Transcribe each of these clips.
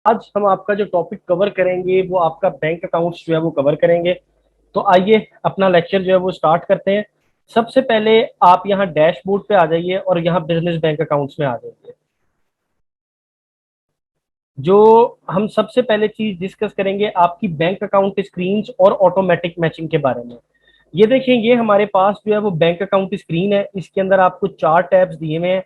आज हम आपका जो टॉपिक कवर करेंगे वो आपका बैंक अकाउंट्स जो है वो कवर करेंगे। तो आइए अपना लेक्चर जो है वो स्टार्ट करते हैं। सबसे पहले आप यहाँ डैशबोर्ड पे आ जाइए और यहाँ बिजनेस बैंक अकाउंट्स में आ जाइए। जो हम सबसे पहले चीज डिस्कस करेंगे आपकी बैंक अकाउंट स्क्रीन और ऑटोमेटिक मैचिंग के बारे में। ये देखें, ये हमारे पास जो है वो बैंक अकाउंट स्क्रीन है। इसके अंदर आपको चार टैब्स दिए हुए हैं।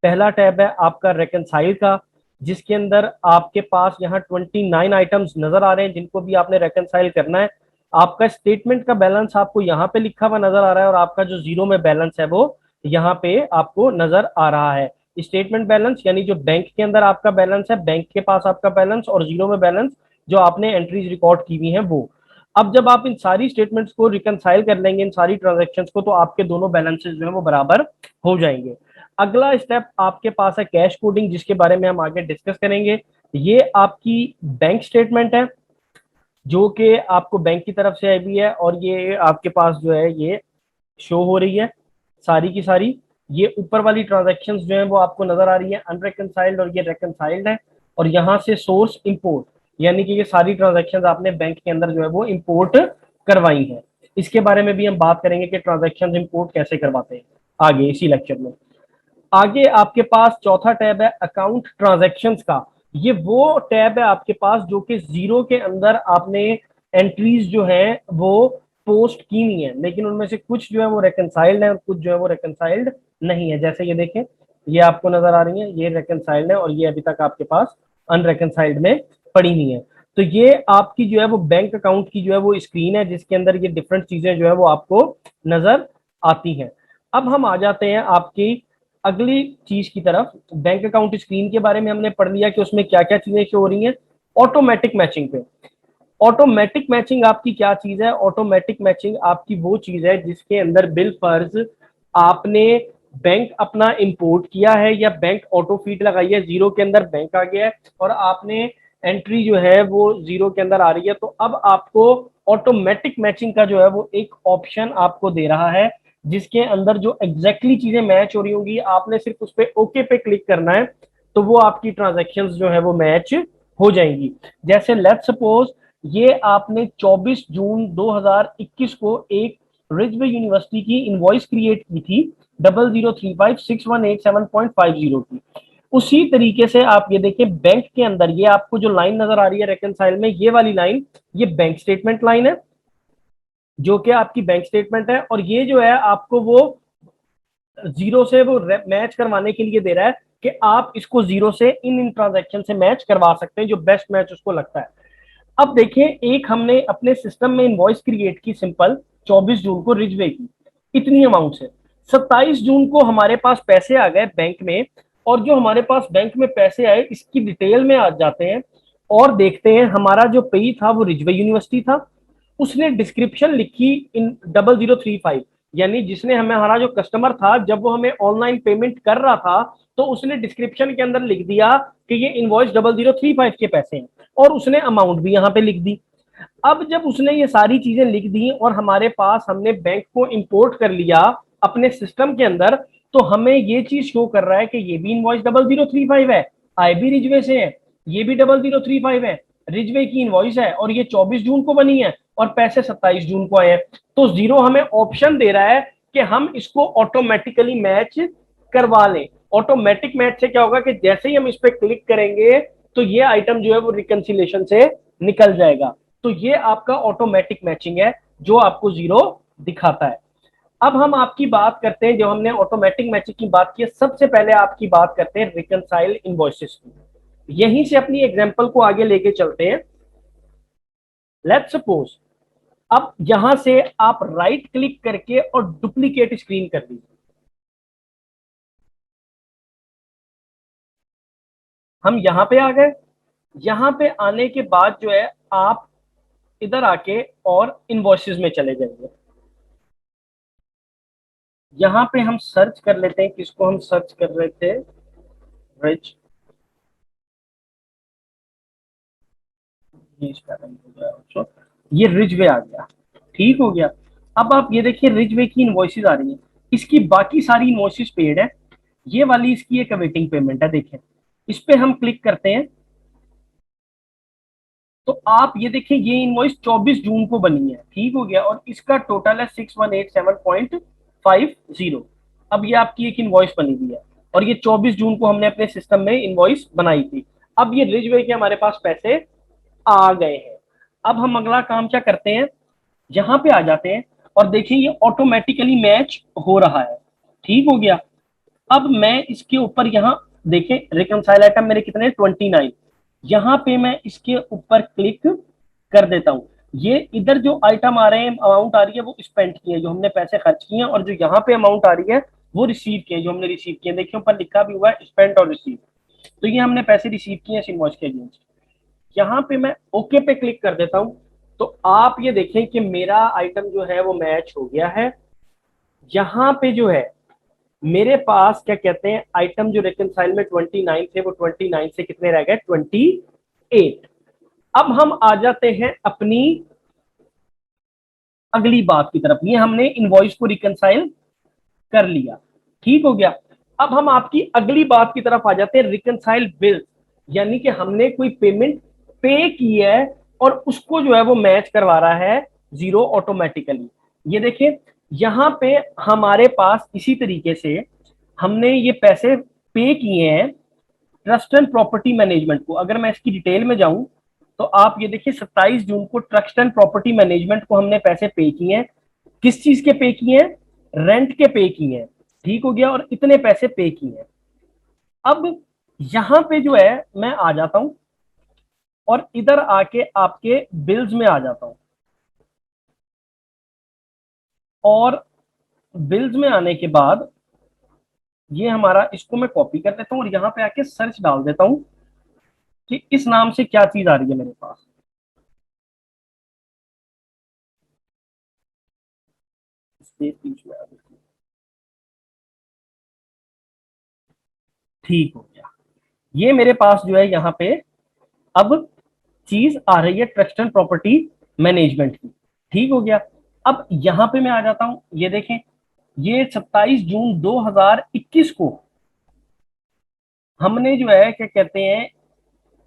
पहला टैब है आपका रेकनसाइल का, जिसके अंदर आपके पास यहाँ 29 आइटम्स नजर आ रहे हैं जिनको भी आपने रेकनसाइल करना है। आपका स्टेटमेंट का बैलेंस आपको यहाँ पे लिखा हुआ नजर आ रहा है और आपका जो जीरो में बैलेंस है वो यहाँ पे आपको नजर आ रहा है। स्टेटमेंट बैलेंस यानी जो बैंक के अंदर आपका बैलेंस है, बैंक के पास आपका बैलेंस, और जीरो में बैलेंस जो आपने एंट्रीज रिकॉर्ड की हुई हैं वो। अब जब आप इन सारी स्टेटमेंट्स को रिकनसाइल कर लेंगे, इन सारी ट्रांजेक्शन्स को, तो आपके दोनों बैलेंसेस जो है वो बराबर हो जाएंगे। अगला स्टेप आपके पास है कैश कोडिंग, जिसके बारे में हम आगे डिस्कस करेंगे। ये आपकी बैंक स्टेटमेंट है जो कि आपको बैंक की तरफ से आई हुई है और ये आपके पास जो है ये शो हो रही है सारी की सारी। ये ऊपर वाली ट्रांजेक्शन्स जो है वो आपको नजर आ रही है अनरिकनसाइल्ड, और ये रिकनसाइल्ड है। और यहाँ से सोर्स इंपोर्ट यानी कि ये सारी ट्रांजेक्शन्स आपने बैंक के अंदर जो है वो इंपोर्ट करवाई है। इसके बारे में भी हम बात करेंगे कि ट्रांजेक्शन्स इंपोर्ट कैसे करवाते हैं आगे इसी लेक्चर में। आगे आपके पास चौथा टैब है अकाउंट ट्रांजैक्शंस का। ये वो टैब है आपके पास जो कि जीरो के अंदर आपने एंट्रीज जो है वो पोस्ट की नहीं है, लेकिन उनमें से कुछ जो है वो रेकनसाइल्ड है और कुछ जो है वो रेकनसाइल्ड नहीं है। जैसे ये देखें, ये आपको नजर आ रही है, ये रेकनसाइल्ड है और ये अभी तक आपके पास अनरेकनसाइल्ड में पड़ी हुई है। तो ये आपकी जो है वो बैंक अकाउंट की जो है वो स्क्रीन है जिसके अंदर ये डिफरेंट चीजें जो है वो आपको नजर आती हैं। अब हम आ जाते हैं आपकी अगली चीज की तरफ। बैंक अकाउंट स्क्रीन के बारे में हमने पढ़ लिया कि उसमें क्या क्या चीजें शो हो रही हैं। ऑटोमेटिक मैचिंग पे, ऑटोमेटिक मैचिंग आपकी क्या चीज है? ऑटोमेटिक मैचिंग आपकी वो चीज है जिसके अंदर बिल फर्ज आपने बैंक अपना इंपोर्ट किया है या बैंक ऑटो फीड लगाई है, जीरो के अंदर बैंक आ गया है और आपने एंट्री जो है वो जीरो के अंदर आ रही है। तो अब आपको ऑटोमेटिक मैचिंग का जो है वो एक ऑप्शन आपको दे रहा है जिसके अंदर जो एग्जैक्टली चीजें मैच हो रही होंगी, आपने सिर्फ उस पर ओके पे क्लिक करना है तो वो आपकी ट्रांजेक्शन जो है वो मैच हो जाएंगी। जैसे लेट्स सपोज ये आपने 24 जून 2021 को एक रिजवे यूनिवर्सिटी की इनवॉइस क्रिएट की थी 00356187.50 की। उसी तरीके से आप ये देखिए बैंक के अंदर ये आपको जो लाइन नजर आ रही है रेकनसाइल में, ये वाली लाइन ये बैंक स्टेटमेंट लाइन है जो कि आपकी बैंक स्टेटमेंट है। और ये जो है आपको वो जीरो से वो मैच करवाने के लिए दे रहा है कि आप इसको जीरो से इन ट्रांजेक्शन से मैच करवा सकते हैं जो बेस्ट मैच उसको लगता है। अब देखिए, एक हमने अपने सिस्टम में इनवॉइस क्रिएट की सिंपल 24 जून को रिजवे की इतनी अमाउंट से। 27 जून को हमारे पास पैसे आ गए बैंक में, और जो हमारे पास बैंक में पैसे आए इसकी डिटेल में आ जाते हैं और देखते हैं हमारा जो पेई था वो रिजवे यूनिवर्सिटी था। उसने डिस्क्रिप्शन लिखी इन 0035, यानी जिसने हमें, हमारा जो कस्टमर था जब वो हमें ऑनलाइन पेमेंट कर रहा था तो उसने डिस्क्रिप्शन के अंदर लिख दिया कि ये इनवॉइस 0035 के पैसे हैं और उसने अमाउंट भी यहाँ पे लिख दी। अब जब उसने ये सारी चीजें लिख दी और हमारे पास हमने बैंक को इंपोर्ट कर लिया अपने सिस्टम के अंदर, तो हमें ये चीज शो कर रहा है कि ये भी इनवॉइस 0035 है, आय भी रिजवे से है, ये भी 0035 है, रिजवे की इनवॉइस है और ये 24 जून को बनी है और पैसे 27 जून को आए हैं। तो जीरो हमें ऑप्शन दे रहा है कि हम इसको ऑटोमेटिकली मैच करवा लें। ऑटोमेटिक मैच से क्या होगा कि जैसे ही हम इस पर क्लिक करेंगे तो ये आइटम जो है वो रिकंसिलेशन से निकल जाएगा। तो ये आपका ऑटोमेटिक मैचिंग है जो आपको जीरो दिखाता है। अब हम आपकी बात करते हैं, जो हमने ऑटोमेटिक मैचिंग की बात की है, सबसे पहले आपकी बात करते हैं रिकंसाइल इनवॉइसेस की। यहीं से अपनी एग्जांपल को आगे लेके चलते हैं। लेट्स सपोज अब यहां से आप राइट क्लिक करके और डुप्लीकेट स्क्रीन कर दीजिए। हम यहां पे आ गए। यहां पे आने के बाद जो है आप इधर आके और इनवॉइसेस में चले जाएंगे। यहां पे हम सर्च कर लेते हैं, किसको हम सर्च कर रहे थे, रिच, ये रिजवे आ गया, ठीक हो गया। अब आप ये देखिए रिजवे की इनवॉइसेस आ रही है, इसकी बाकी सारी इनवॉइसेस पेड है, ये वाली इसकी एक वेटिंग पेमेंट है। देखें, इस पे हम क्लिक करते हैं तो आप ये देखिए ये इनवॉइस 24 जून को बनी है, ठीक हो गया, और इसका टोटल है 6187.50। अब ये आपकी एक इनवॉइस बनी हुई है और ये 24 जून को हमने अपने सिस्टम में इनवॉइस बनाई थी। अब ये रिजवे के हमारे पास पैसे आ गए हैं। अब हम अगला काम क्या करते हैं, यहां पे आ जाते हैं और देखिए ये ऑटोमेटिकली मैच हो रहा है, ठीक हो गया। अब मैं इसके ऊपर यहाँ देखें रिकनसाइल आइटम मेरे कितने 29, यहाँ पे मैं इसके ऊपर क्लिक कर देता हूँ। ये इधर जो आइटम आ रहे हैं, अमाउंट आ रही है वो स्पेंड की है जो हमने पैसे खर्च किए हैं, और जो यहाँ पे अमाउंट आ रही है वो रिसीव किए जो हमने रिसीव किए। देखिए ऊपर लिखा भी हुआ है स्पेंड और रिसीव, तो ये हमने पैसे रिसीव किए हैं इनवॉइस के अगेंस्ट। यहाँ पे मैं ओके पे क्लिक कर देता हूँ, तो आप ये देखें कि मेरा आइटम जो है वो मैच हो गया है। यहाँ पे जो है मेरे पास क्या कहते हैं आइटम जो रिकनसाइल में 29 थे वो 29 से कितने रह गए 28। अब हम आ जाते हैं अपनी अगली बात की तरफ। ये हमने इनवॉइस को रिकनसाइल कर लिया, ठीक हो गया। अब हम आपकी अगली बात की तरफ आ जाते हैं, रिकनसाइल बिल, यानी कि हमने कोई पेमेंट पे की है और उसको जो है वो मैच करवा रहा है जीरो ऑटोमेटिकली। ये देखिए यहां पे हमारे पास इसी तरीके से हमने ये पैसे पे किए हैं ट्रस्ट एंड प्रॉपर्टी मैनेजमेंट को। अगर मैं इसकी डिटेल में जाऊं तो आप ये देखिए 27 जून को ट्रस्ट एंड प्रॉपर्टी मैनेजमेंट को हमने पैसे पे किए हैं। किस चीज के पे किए हैं, रेंट के पे किए हैं, ठीक हो गया, और इतने पैसे पे किए हैं। अब यहां पे जो है मैं आ जाता हूं और इधर आके आपके बिल्स में आ जाता हूं, और बिल्स में आने के बाद ये हमारा इसको मैं कॉपी कर देता हूं और यहां पे आके सर्च डाल देता हूं कि इस नाम से क्या चीज आ रही है मेरे पास। स्पेस बीच में आ गई। ठीक हो गया, ये मेरे पास जो है यहाँ पे अब चीज आ रही है ट्रस्ट एंड प्रॉपर्टी मैनेजमेंट की, ठीक हो गया। अब यहां पे मैं आ जाता हूं, ये देखें ये 27 जून 2021 को हमने जो है क्या कहते हैं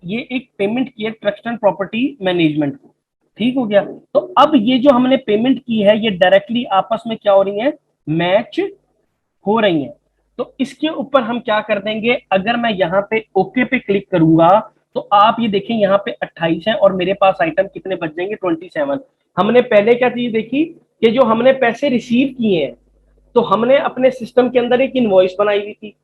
ये एक पेमेंट की है ट्रस्ट एंड प्रॉपर्टी मैनेजमेंट को, ठीक हो गया। तो अब ये जो हमने पेमेंट की है ये डायरेक्टली आपस में क्या हो रही है, मैच हो रही हैं। तो इसके ऊपर हम क्या कर देंगे, अगर मैं यहाँ पे ओके पे क्लिक करूंगा तो आप ये देखें यहाँ पे 28 है और मेरे पास आइटम कितने बच जाएंगे 27। हमने पहले क्या चीज देखी कि जो हमने पैसे रिसीव किए हैं, तो हमने अपने सिस्टम के अंदर एक इनवॉइस बनाई हुई थी,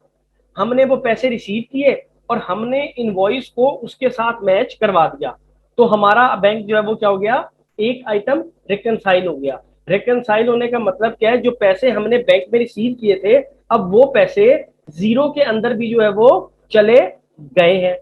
हमने वो पैसे रिसीव किए और हमने इनवॉइस को उसके साथ मैच करवा दिया। तो हमारा बैंक जो है वो क्या हो गया, एक आइटम रिकनसाइल हो गया। रिकनसाइल होने का मतलब क्या है, जो पैसे हमने बैंक में रिसीव किए थे अब वो पैसे जीरो के अंदर भी जो है वो चले गए हैं।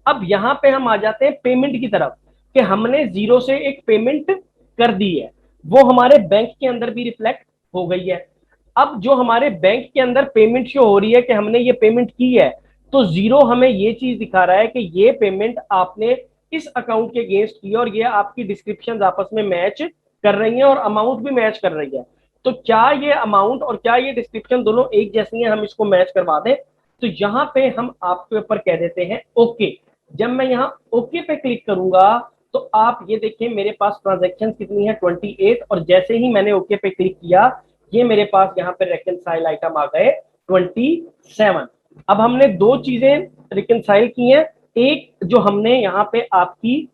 अब यहाँ पे हम आ जाते हैं पेमेंट की तरफ, कि हमने जीरो से एक पेमेंट कर दी है, वो हमारे बैंक के अंदर भी रिफ्लेक्ट हो गई है। अब जो हमारे बैंक के अंदर पेमेंट शो हो रही है कि हमने ये पेमेंट की है, तो जीरो हमें ये चीज दिखा रहा है कि ये पेमेंट आपने इस अकाउंट के अगेंस्ट की और ये आपकी डिस्क्रिप्शन आपस में मैच कर रही है और अमाउंट भी मैच कर रही है। तो क्या ये अमाउंट और क्या ये डिस्क्रिप्शन दोनों एक जैसी है, हम इसको मैच करवा दें। तो यहाँ पे हम आपके ऊपर कह देते हैं ओके। जब मैं यहाँ ओके पे क्लिक करूंगा तो आप ये देखिए मेरे पास ट्रांजेक्शन कितनी है 28, और जैसे ही मैंने ओके पे क्लिक किया ये मेरे पास यहाँ पे रिकनसाइल आइटम आ गए 27। अब हमने दो चीजें रिकनसाइल की हैं, एक जो हमने यहाँ पे आपकी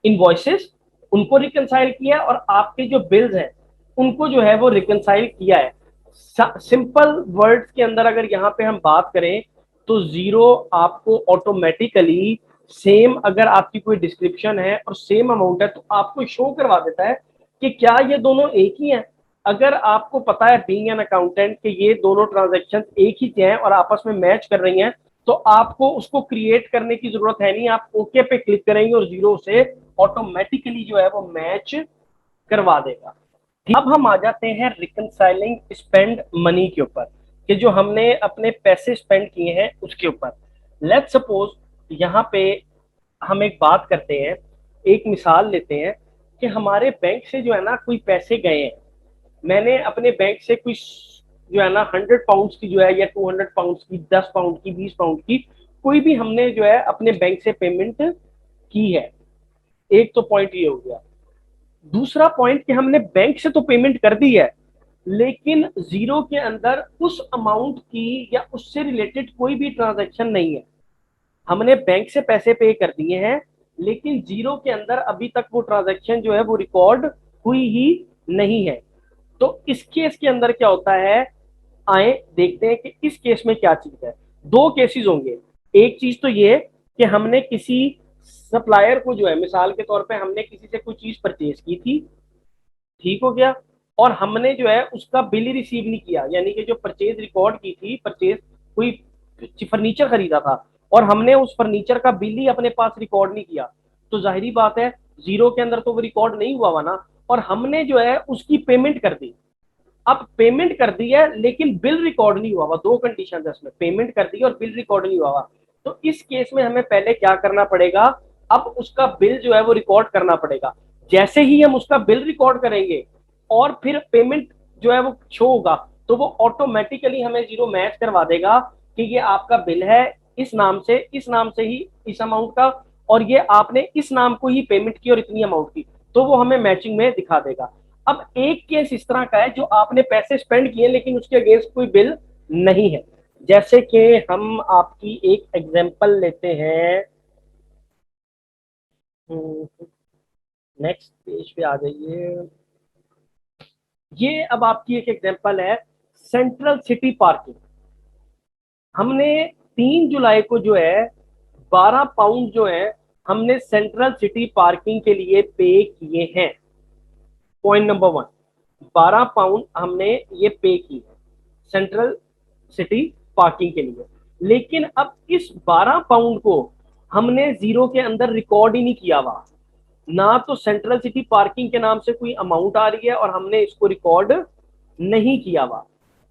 इनवॉइसेस उनको रिकनसाइल किया और आपके जो बिल्स हैं उनको जो है वो रिकनसाइल किया है। सिंपल वर्ड्स के अंदर अगर यहाँ पे हम बात करें तो जीरो आपको ऑटोमेटिकली सेम, अगर आपकी कोई डिस्क्रिप्शन है और सेम अमाउंट है तो आपको शो करवा देता है कि क्या ये दोनों एक ही हैं। अगर आपको पता है बीइंग एन अकाउंटेंट कि ये दोनों ट्रांजैक्शन एक ही हैं और आपस में मैच कर रही हैं, तो आपको उसको क्रिएट करने की जरूरत है नहीं, आप ओके पे क्लिक करेंगे और जीरो से ऑटोमेटिकली जो है वो मैच करवा देगा। अब हम आ जाते हैं रिकनसाइलिंग स्पेंड मनी के ऊपर, कि जो हमने अपने पैसे स्पेंड किए हैं उसके ऊपर। लेट्स सपोज यहाँ पे हम एक बात करते हैं, एक मिसाल लेते हैं कि हमारे बैंक से जो है ना कोई पैसे गए हैं, मैंने अपने बैंक से कुछ जो है ना 100 पाउंड की जो है या 200 पाउंड की, 10 पाउंड की, 20 पाउंड की, कोई भी हमने जो है अपने बैंक से पेमेंट की है। एक तो पॉइंट ये हो गया। दूसरा पॉइंट कि हमने बैंक से तो पेमेंट कर दी है, लेकिन जीरो के अंदर उस अमाउंट की या उससे रिलेटेड कोई भी ट्रांजैक्शन नहीं है। हमने बैंक से पैसे पे कर दिए हैं, लेकिन जीरो के अंदर अभी तक वो ट्रांजैक्शन जो है वो रिकॉर्ड हुई ही नहीं है। तो इस केस के अंदर क्या होता है, आए देखते हैं कि इस केस में क्या चीज है। दो केसेस होंगे। एक चीज तो ये कि हमने किसी सप्लायर को जो है, मिसाल के तौर पे हमने किसी से कोई चीज परचेज की थी, ठीक हो गया, और हमने जो है उसका बिल ही रिसीव नहीं किया, यानी कि जो परचेज रिकॉर्ड की थी, परचेज कोई फर्नीचर खरीदा था और हमने उस फर्नीचर का बिल ही अपने पास रिकॉर्ड नहीं किया, तो जाहिर बात है जीरो के अंदर तो वो रिकॉर्ड नहीं हुआ हुआ ना। और हमने जो है उसकी पेमेंट कर दी, अब पेमेंट कर दी है लेकिन बिल रिकॉर्ड नहीं हुआ हुआ। दो कंडीशन है उसमें, पेमेंट कर दी और बिल रिकॉर्ड नहीं हुआ हुआ। तो इस केस में हमें पहले क्या करना पड़ेगा, अब उसका बिल जो है वो रिकॉर्ड करना पड़ेगा। जैसे ही हम उसका बिल रिकॉर्ड करेंगे और फिर पेमेंट जो है वो शो होगा, तो वो ऑटोमेटिकली हमें जीरो मैच करवा देगा कि ये आपका बिल है इस नाम से ही इस अमाउंट का, और ये आपने इस नाम को ही पेमेंट की और इतनी अमाउंट की, तो वो हमें मैचिंग में दिखा देगा। अब एक केस इस तरह का है जो आपने पैसे स्पेंड किए लेकिन उसके अगेंस्ट कोई बिल नहीं है। जैसे कि हम आपकी एक एग्जांपल लेते हैं, नेक्स्ट पेज पे आ जाइए। ये अब आपकी एक एग्जांपल है, सेंट्रल सिटी पार्किंग। हमने 3 जुलाई को जो है 12 पाउंड जो है हमने सेंट्रल सिटी पार्किंग के लिए पे किए हैं। पॉइंट नंबर 1, 12 पाउंड हमने ये पे की है सेंट्रल सिटी पार्किंग के लिए। लेकिन अब इस 12 पाउंड को हमने जीरो के अंदर रिकॉर्ड ही नहीं किया हुआ, ना तो सेंट्रल सिटी पार्किंग के नाम से कोई अमाउंट आ रही है और हमने इसको रिकॉर्ड नहीं किया हुआ।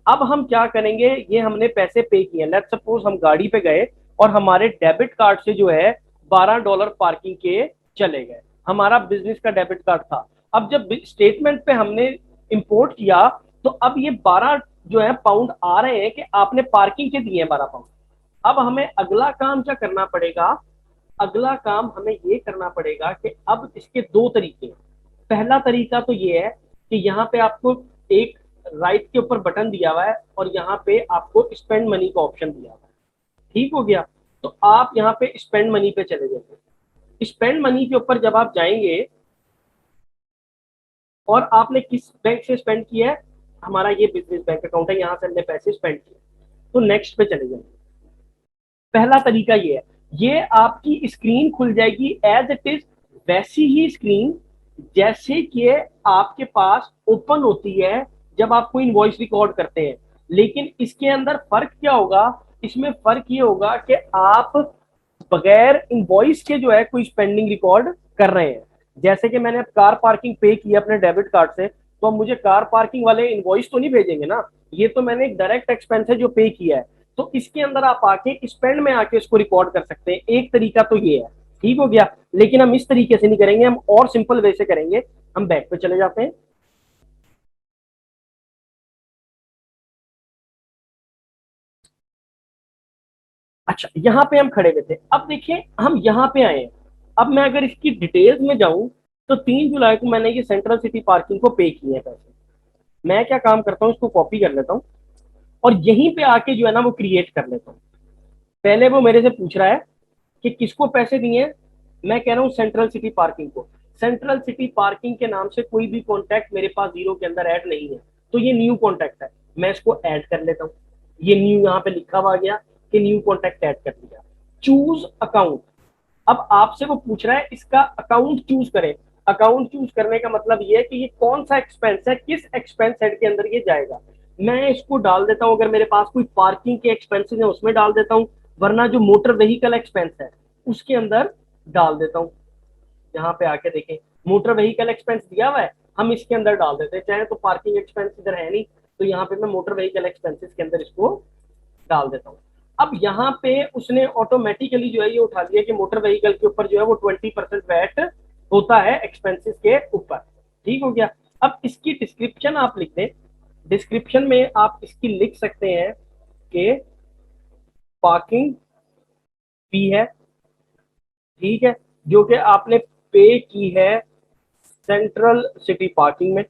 अब हम क्या करेंगे, ये हमने पैसे पे किए, लेट्स सपोज हम गाड़ी पे गए और हमारे डेबिट कार्ड से जो है $12 पार्किंग के चले गए, हमारा बिजनेस का डेबिट कार्ड था। अब जब स्टेटमेंट पे हमने इंपोर्ट किया, तो अब ये 12 जो है पाउंड आ रहे हैं कि आपने पार्किंग के दिए हैं 12 पाउंड। अब हमें अगला काम क्या करना पड़ेगा, अगला काम हमें ये करना पड़ेगा कि अब इसके दो तरीके हैं। पहला तरीका तो ये है कि यहाँ पे आपको एक राइट के ऊपर बटन दिया हुआ है और यहाँ पे आपको स्पेंड मनी का ऑप्शन दिया हुआ है, ठीक हो गया। तो आप यहाँ पे स्पेंड मनी पे चले जाएंगे। स्पेंड मनी के ऊपर जब आप जाएंगे और आपने किस बैंक से स्पेंड किया है, हमारा ये बिजनेस बैंक अकाउंट है, यहाँ से हमने पैसे स्पेंड किए, तो नेक्स्ट पे चले जाएंगे। पहला तरीका ये है, ये आपकी स्क्रीन खुल जाएगी एज इट इज, वैसी ही स्क्रीन जैसे कि आपके पास ओपन होती है जब आप कोई इनवॉइस रिकॉर्ड करते हैं। लेकिन इसके अंदर फर्क क्या होगा, इसमें फर्क ये होगा कि आप बगैर इनवॉइस के जो है कोई स्पेंडिंग रिकॉर्ड कर रहे हैं। जैसे कि मैंने अब कार पार्किंग पे की अपने डेबिट कार्ड से, तो अब मुझे कार पार्किंग वाले इनवॉइस तो नहीं भेजेंगे ना, ये तो मैंने एक डायरेक्ट एक्सपेंस है जो पे किया है। तो इसके अंदर आप आके स्पेंड में आके इसको रिकॉर्ड कर सकते हैं। एक तरीका तो ये है, ठीक हो गया। लेकिन हम इस तरीके से नहीं करेंगे, हम और सिंपल वे से करेंगे। हम बैक पे चले जाते हैं। अच्छा, यहाँ पे हम खड़े हुए थे, अब देखिए हम यहाँ पे आए हैं। अब मैं अगर इसकी डिटेल्स में जाऊं, तो 3 जुलाई को मैंने ये सेंट्रल सिटी पार्किंग को पे किए हैं पैसे। मैं क्या काम करता हूँ, इसको कॉपी कर लेता हूँ और यहीं पे आके जो है ना वो क्रिएट कर लेता हूँ। पहले वो मेरे से पूछ रहा है कि किसको पैसे दिए हैं, मैं कह रहा हूँ सेंट्रल सिटी पार्किंग को। सेंट्रल सिटी पार्किंग के नाम से कोई भी कॉन्टैक्ट मेरे पास जीरो के अंदर ऐड नहीं है, तो ये न्यू कॉन्टैक्ट है, मैं इसको ऐड कर लेता हूँ। ये न्यू यहाँ पे लिखा हुआ गया कि न्यू कॉन्टैक्ट ऐड कर दिया। चूज अकाउंट, अब आपसे वो पूछ रहा है इसका अकाउंट चूज करें। अकाउंट चूज करने का मतलब ये है कि ये कौन सा एक्सपेंस है, किस एक्सपेंस हेड के अंदर ये जाएगा। मैं इसको डाल देता हूं, अगर मेरे पास कोई पार्किंग के एक्सपेंसेस है उसमें डाल देता हूं, वरना जो मोटर व्हीकल एक्सपेंस है उसके अंदर डाल देता हूं। यहाँ पे आके देखें, मोटर व्हीकल एक्सपेंस दिया हुआ है, हम इसके अंदर डाल देते हैं। चाहे तो पार्किंग एक्सपेंस इधर है नहीं, तो यहाँ पे मैं मोटर व्हीकल एक्सपेंसेस के अंदर इसको डाल देता हूँ। अब यहाँ पे उसने ऑटोमेटिकली जो है ये उठा दिया कि मोटर व्हीकल के ऊपर जो है वो 20% वैट होता है एक्सपेंसेस के ऊपर, ठीक हो गया। अब इसकी डिस्क्रिप्शन आप लिख दें। डिस्क्रिप्शन में आप इसकी लिख सकते हैं कि पार्किंग फी है, ठीक है, जो कि आपने पे की है सेंट्रल सिटी पार्किंग में।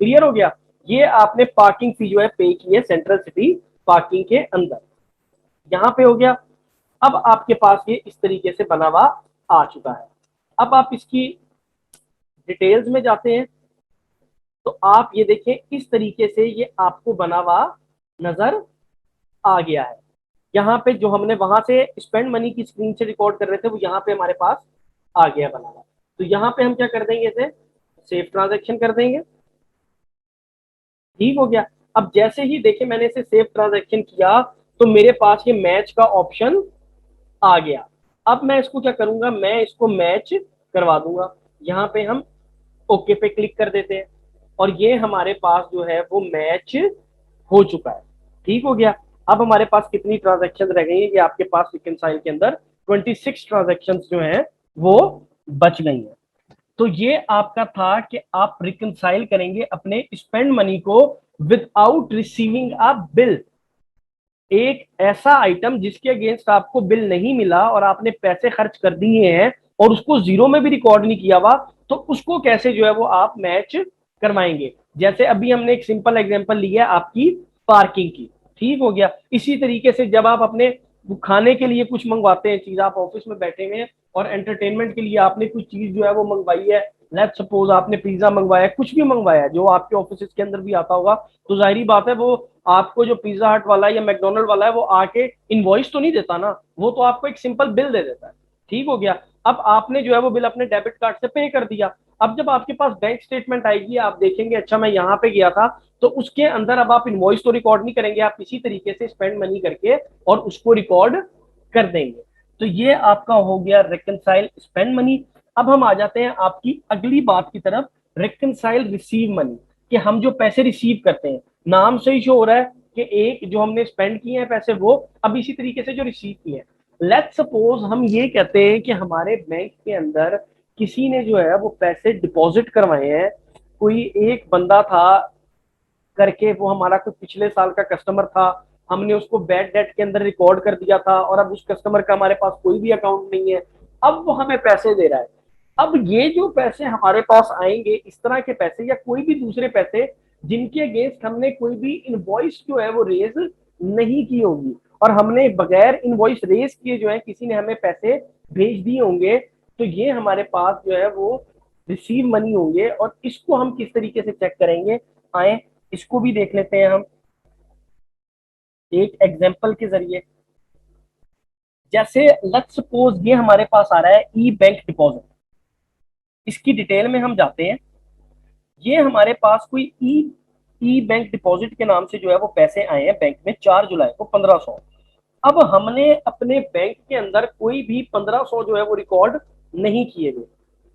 क्लियर हो गया? ये आपने पार्किंग फी जो है पे की है सेंट्रल सिटी पार्किंग के अंदर, यहां पे हो गया। अब आपके पास ये इस तरीके से बना हुआ आ चुका है। अब आप इसकी डिटेल्स में जाते हैं तो आप ये देखें इस तरीके से ये आपको बना हुआ नजर आ गया है। यहाँ पे जो हमने वहां से स्पेंड मनी की स्क्रीन से रिकॉर्ड कर रहे थे वो यहाँ पे हमारे पास आ गया बना हुआ। तो यहाँ पे हम क्या कर देंगे, इसे सेव ट्रांजेक्शन कर देंगे। ठीक हो गया। अब जैसे ही देखे मैंने इसे सेव ट्रांजेक्शन किया तो मेरे पास ये मैच का ऑप्शन आ गया। अब मैं इसको क्या करूंगा, मैं इसको मैच करवा दूंगा। यहाँ पे हम ओके पे क्लिक कर देते हैं और ये हमारे पास जो है वो मैच हो चुका है। ठीक हो गया। अब हमारे पास कितनी ट्रांजेक्शन रह गई है, ये आपके पास रिकनसाइल के अंदर 26 ट्रांजेक्शन जो हैं वो बच गई हैं। तो ये आपका था कि आप रिकनसाइल करेंगे अपने स्पेंड मनी को विदाउट रिसीविंग अ बिल। एक ऐसा आइटम जिसके अगेंस्ट आपको बिल नहीं मिला और आपने पैसे खर्च कर दिए हैं और उसको जीरो में भी रिकॉर्ड नहीं किया हुआ, तो उसको कैसे जो है वो आप मैच करवाएंगे। जैसे अभी हमने एक सिंपल एग्जांपल लिया आपकी पार्किंग की। ठीक हो गया। इसी तरीके से जब आप अपने खाने के लिए कुछ मंगवाते हैं चीज, आप ऑफिस में बैठे हुए हैं और एंटरटेनमेंट के लिए आपने कुछ चीज जो है वो मंगवाई है, लेट्स सपोज आपने पिज्जा मंगवाया है, कुछ भी मंगवाया है जो आपके ऑफिस के अंदर भी आता होगा, तो जाहिर बात है वो आपको जो पिज्जा हट वाला या मैकडोनल्ड वाला है वो आके इनवॉइस तो नहीं देता ना, वो तो आपको एक सिंपल बिल दे देता है। ठीक हो गया। अब आपने जो है वो बिल अपने डेबिट कार्ड से पे कर दिया। अब जब आपके पास बैंक स्टेटमेंट आएगी आप देखेंगे अच्छा मैं यहाँ पे गया था, तो उसके अंदर अब आप इनवॉइस तो रिकॉर्ड नहीं करेंगे, आप इसी तरीके से स्पेंड मनी करके और उसको रिकॉर्ड कर देंगे। तो ये आपका हो गया रिकनसाइल स्पेंड मनी। अब हम आ जाते हैं आपकी अगली बात की तरफ, रिकनसाइल रिसीव मनी, कि हम जो पैसे रिसीव करते हैं, नाम से ही शो हो रहा है कि एक जो हमने स्पेंड किए हैं पैसे वो, अब इसी तरीके से जो रिसीव किए हैं। लेट्स सपोज हम ये कहते हैं कि हमारे बैंक के अंदर किसी ने जो है वो पैसे डिपॉजिट करवाए हैं, कोई एक बंदा था करके, वो हमारा कुछ पिछले साल का कस्टमर था, हमने उसको बैड डेट के अंदर रिकॉर्ड कर दिया था और अब उस कस्टमर का हमारे पास कोई भी अकाउंट नहीं है, अब वो हमें पैसे दे रहा है। अब ये जो पैसे हमारे पास आएंगे, इस तरह के पैसे या कोई भी दूसरे पैसे जिनके अगेंस्ट हमने कोई भी इनवॉइस जो है वो रेज नहीं की होगी और हमने बगैर इनवॉइस रेज किए जो है किसी ने हमें पैसे भेज दिए होंगे, तो ये हमारे पास जो है वो रिसीव मनी होंगे। और इसको हम किस तरीके से चेक करेंगे, आए इसको भी देख लेते हैं हम एक एग्जांपल के जरिए। जैसे लेट्स सपोज ये हमारे पास आ रहा है ई बैंक डिपॉजिट, इसकी डिटेल में हम जाते हैं। ये हमारे पास कोई ई ई बैंक डिपॉजिट के नाम से जो है वो पैसे आए हैं बैंक में 4 जुलाई को 1500। अब हमने अपने बैंक के अंदर कोई भी 1500 जो है वो रिकॉर्ड नहीं किए हुए,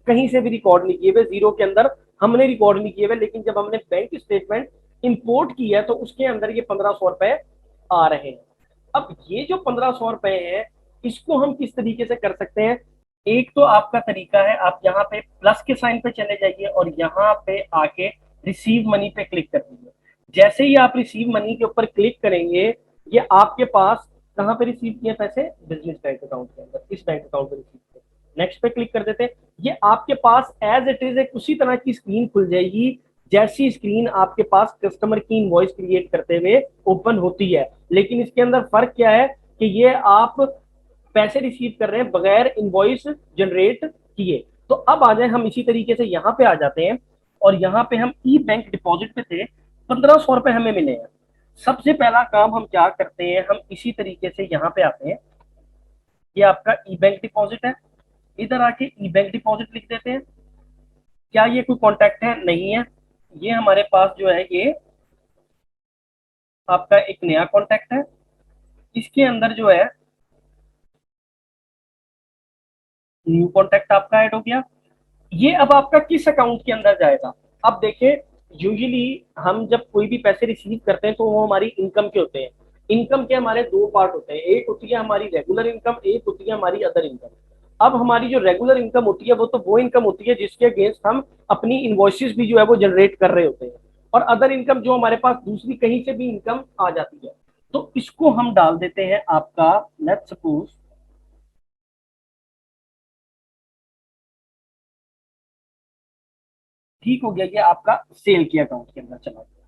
कहीं से भी रिकॉर्ड नहीं किए हुए, जीरो के अंदर हमने रिकॉर्ड नहीं किए हुए, लेकिन जब हमने बैंक स्टेटमेंट इंपोर्ट की है तो उसके अंदर ये 1500 रुपए आ रहे हैं। अब ये जो 1500 रुपए हैं इसको हम किस तरीके से कर सकते हैं, एक तो आपका तरीका है आप यहाँ पे प्लस के साइन पे चले जाइए और यहाँ पे आके रिसीव मनी पे क्लिक कर दीजिए। जैसे ही आप रिसीव मनी के ऊपर क्लिक करेंगे, ये आपके पास कहाँ पे रिसीव किए पैसे, बिजनेस बैंक अकाउंट के अंदर, इस बैंक अकाउंट पे रिसीव किए। नेक्स्ट पे क्लिक कर देते हैं, ये आपके पास एज इट इज एक उसी तरह की स्क्रीन खुल जाएगी जैसी स्क्रीन आपके पास कस्टमर की इनवॉइस क्रिएट करते हुए ओपन होती है। लेकिन इसके अंदर फर्क क्या है कि ये आप पैसे रिसीव कर रहे हैं बगैर इनवॉइस जनरेट किए। तो अब आ जाए हम इसी तरीके से यहाँ पे आ जाते हैं और यहाँ पे हम ई बैंक डिपॉजिट पे थे, 1500 रुपए हमें मिले हैं। सबसे पहला काम हम क्या करते हैं, हम इसी तरीके से यहाँ पे आते हैं, ये आपका ई बैंक डिपॉजिट है, इधर आके ई बैंक डिपॉजिट लिख देते हैं। क्या ये कोई कॉन्टैक्ट है, नहीं है, ये हमारे पास जो है ये आपका एक नया कॉन्टैक्ट है। इसके अंदर जो है न्यू कॉन्टैक्ट आपका ऐड हो गया। ये अब आपका किस अकाउंट के अंदर जाएगा, अब देखिए यूजुअली हम जब कोई भी पैसे रिसीव करते हैं तो वो हमारी इनकम के होते हैं। इनकम के हमारे दो पार्ट होते हैं, एक होती है हमारी रेगुलर इनकम, एक होती है हमारी अदर इनकम। अब हमारी जो रेगुलर इनकम होती है वो तो वो इनकम होती है जिसके अगेंस्ट हम अपनी इन्वॉइसेस भी जो है वो जनरेट कर रहे होते हैं, और अदर इनकम जो हमारे पास दूसरी कहीं से भी इनकम आ जाती है। तो इसको हम डाल देते हैं आपका, लेट्स सपोज ठीक हो गया, ये आपका सेल के अकाउंट के अंदर चला गया।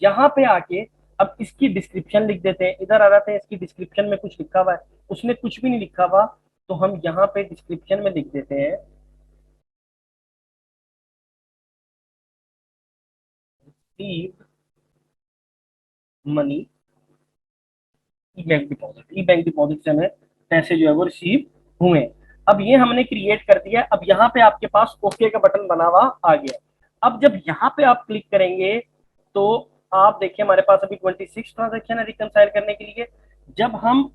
यहाँ पे आके अब इसकी डिस्क्रिप्शन लिख देते हैं, इधर आ जाते हैं, इसकी डिस्क्रिप्शन में कुछ लिखा हुआ है, उसने कुछ भी नहीं लिखा हुआ, तो हम यहाँ पे डिस्क्रिप्शन में लिख देते हैं रिसीव मनी ई बैंक डिपॉजिट से हमें पैसे जो है वो रिसीव हुए। अब ये हमने क्रिएट कर दिया। अब यहाँ पे आपके पास ओके का बटन बना हुआ आ गया। अब जब यहाँ पे आप क्लिक करेंगे तो आप देखिए हमारे पास अभी 26 ट्रांजेक्शन है रिकनसाइल करने के लिए। जब हम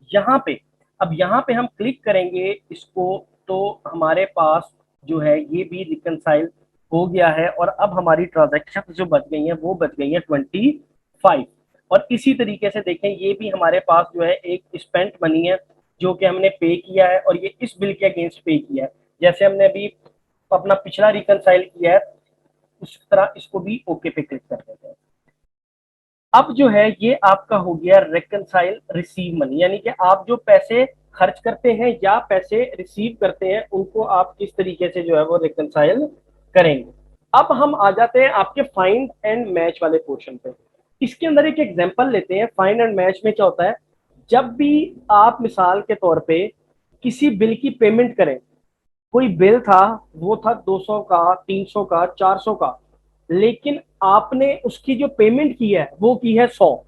यहाँ पे अब यहाँ पे हम क्लिक करेंगे इसको, तो हमारे पास जो है ये भी रिकनसाइल हो गया है, और अब हमारी ट्रांजेक्शन जो बच गई हैं वो बच गई हैं 25। और इसी तरीके से देखें, ये भी हमारे पास जो है एक स्पेंट मनी है जो कि हमने पे किया है, और ये इस बिल के अगेंस्ट पे किया है। जैसे हमने अभी अपना पिछला रिकनसाइल किया है, उस तरह इसको भी ओके पे क्लिक कर देते हैं। अब जो है ये आपका हो गया रिकनसाइल रिसीव मनी, यानी कि आप जो पैसे खर्च करते हैं या पैसे रिसीव करते हैं उनको आप किस तरीके से जो है वो रिकनसाइल करेंगे। अब हम आ जाते हैं आपके फाइंड एंड मैच वाले पोर्शन पे। इसके अंदर एक एग्जांपल लेते हैं। फाइंड एंड मैच में क्या होता है, जब भी आप मिसाल के तौर पे किसी बिल की पेमेंट करें, कोई बिल था, वो था 200 का, 300 का, 400 का, लेकिन आपने उसकी जो पेमेंट की है वो की है 100,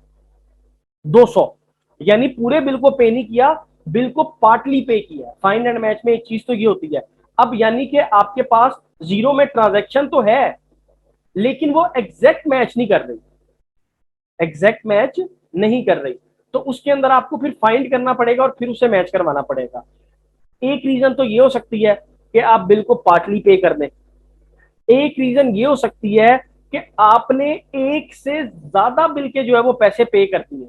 200, यानी पूरे बिल को पे नहीं किया, बिल को पार्टली पे किया। फाइंड एंड मैच में एक चीज तो ये होती है। अब यानी कि आपके पास जीरो में ट्रांजैक्शन तो है, लेकिन वो एग्जैक्ट मैच नहीं कर रही, एग्जैक्ट मैच नहीं कर रही, तो उसके अंदर आपको फिर फाइंड करना पड़ेगा और फिर उसे मैच करवाना पड़ेगा। एक रीजन तो ये हो सकती है कि आप बिल को पार्टली पे कर दें। एक रीजन ये हो सकती है कि आपने एक से ज्यादा बिल के जो है वो पैसे पे कर दिए।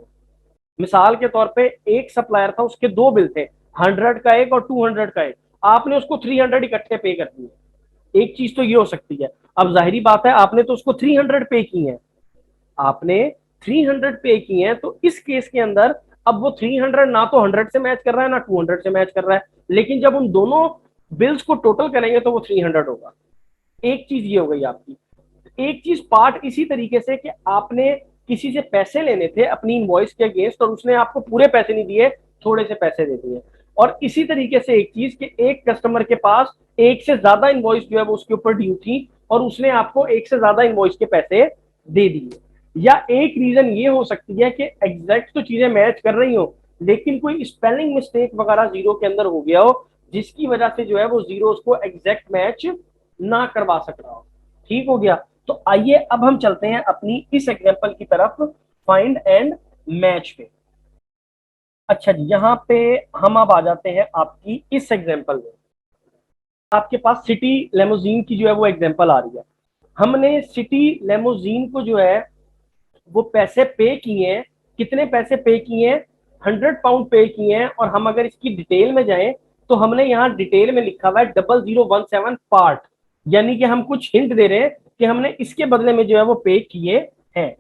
मिसाल के तौर पे एक सप्लायर था, उसके दो बिल थे, 100 का एक और 200 का एक, आपने उसको 300 इकट्ठे पे कर दिए। एक चीज तो ये हो सकती है। अब जाहिरी बात है आपने तो उसको 300 पे की है, आपने 300 पे की है, तो इस केस के अंदर अब वो 300 ना तो 100 से मैच कर रहा है ना 200 से मैच कर रहा है, लेकिन जब उन दोनों बिल्स को टोटल करेंगे तो वो 300 होगा। एक चीज ये हो गई आपकी। एक चीज पार्ट इसी तरीके से कि आपने किसी से पैसे लेने थे अपनी इनवॉइस के अगेंस्ट, और उसने आपको पूरे पैसे नहीं दिए, थोड़े से पैसे दे दिए। और इसी तरीके से एक चीज कि एक कस्टमर के पास एक से ज्यादा इनवॉइस जो है वो उसके ऊपर ड्यू थी, और उसने आपको एक से ज्यादा इनवॉइस के पैसे दे दिए। या एक रीजन ये हो सकती है कि एग्जैक्ट तो चीजें मैच कर रही हो, लेकिन कोई स्पेलिंग मिस्टेक वगैरह जीरो के अंदर हो गया हो, जिसकी वजह से जो है वो जीरो उसको एग्जैक्ट मैच ना करवा सक रहा हो। ठीक हो गया। तो आइए अब हम चलते हैं अपनी इस एग्जांपल की तरफ, फाइंड एंड मैच पे। अच्छा जी, यहाँ पे हम अब आ जाते हैं आपकी इस एग्जांपल में। आपके पास सिटी लेमोजीन की जो है वो एग्जांपल आ रही है। हमने सिटी लेमोजीन को जो है वो पैसे पे किए हैं। कितने पैसे पे किए हैं? 100 पाउंड पे किए हैं। और हम अगर इसकी डिटेल में जाएं तो हमने यहाँ डिटेल में लिखा हुआ है 0017 पार्ट, यानी कि हम कुछ हिंट दे रहे हैं कि हमने इसके बदले में जो है वो पे किए हैं।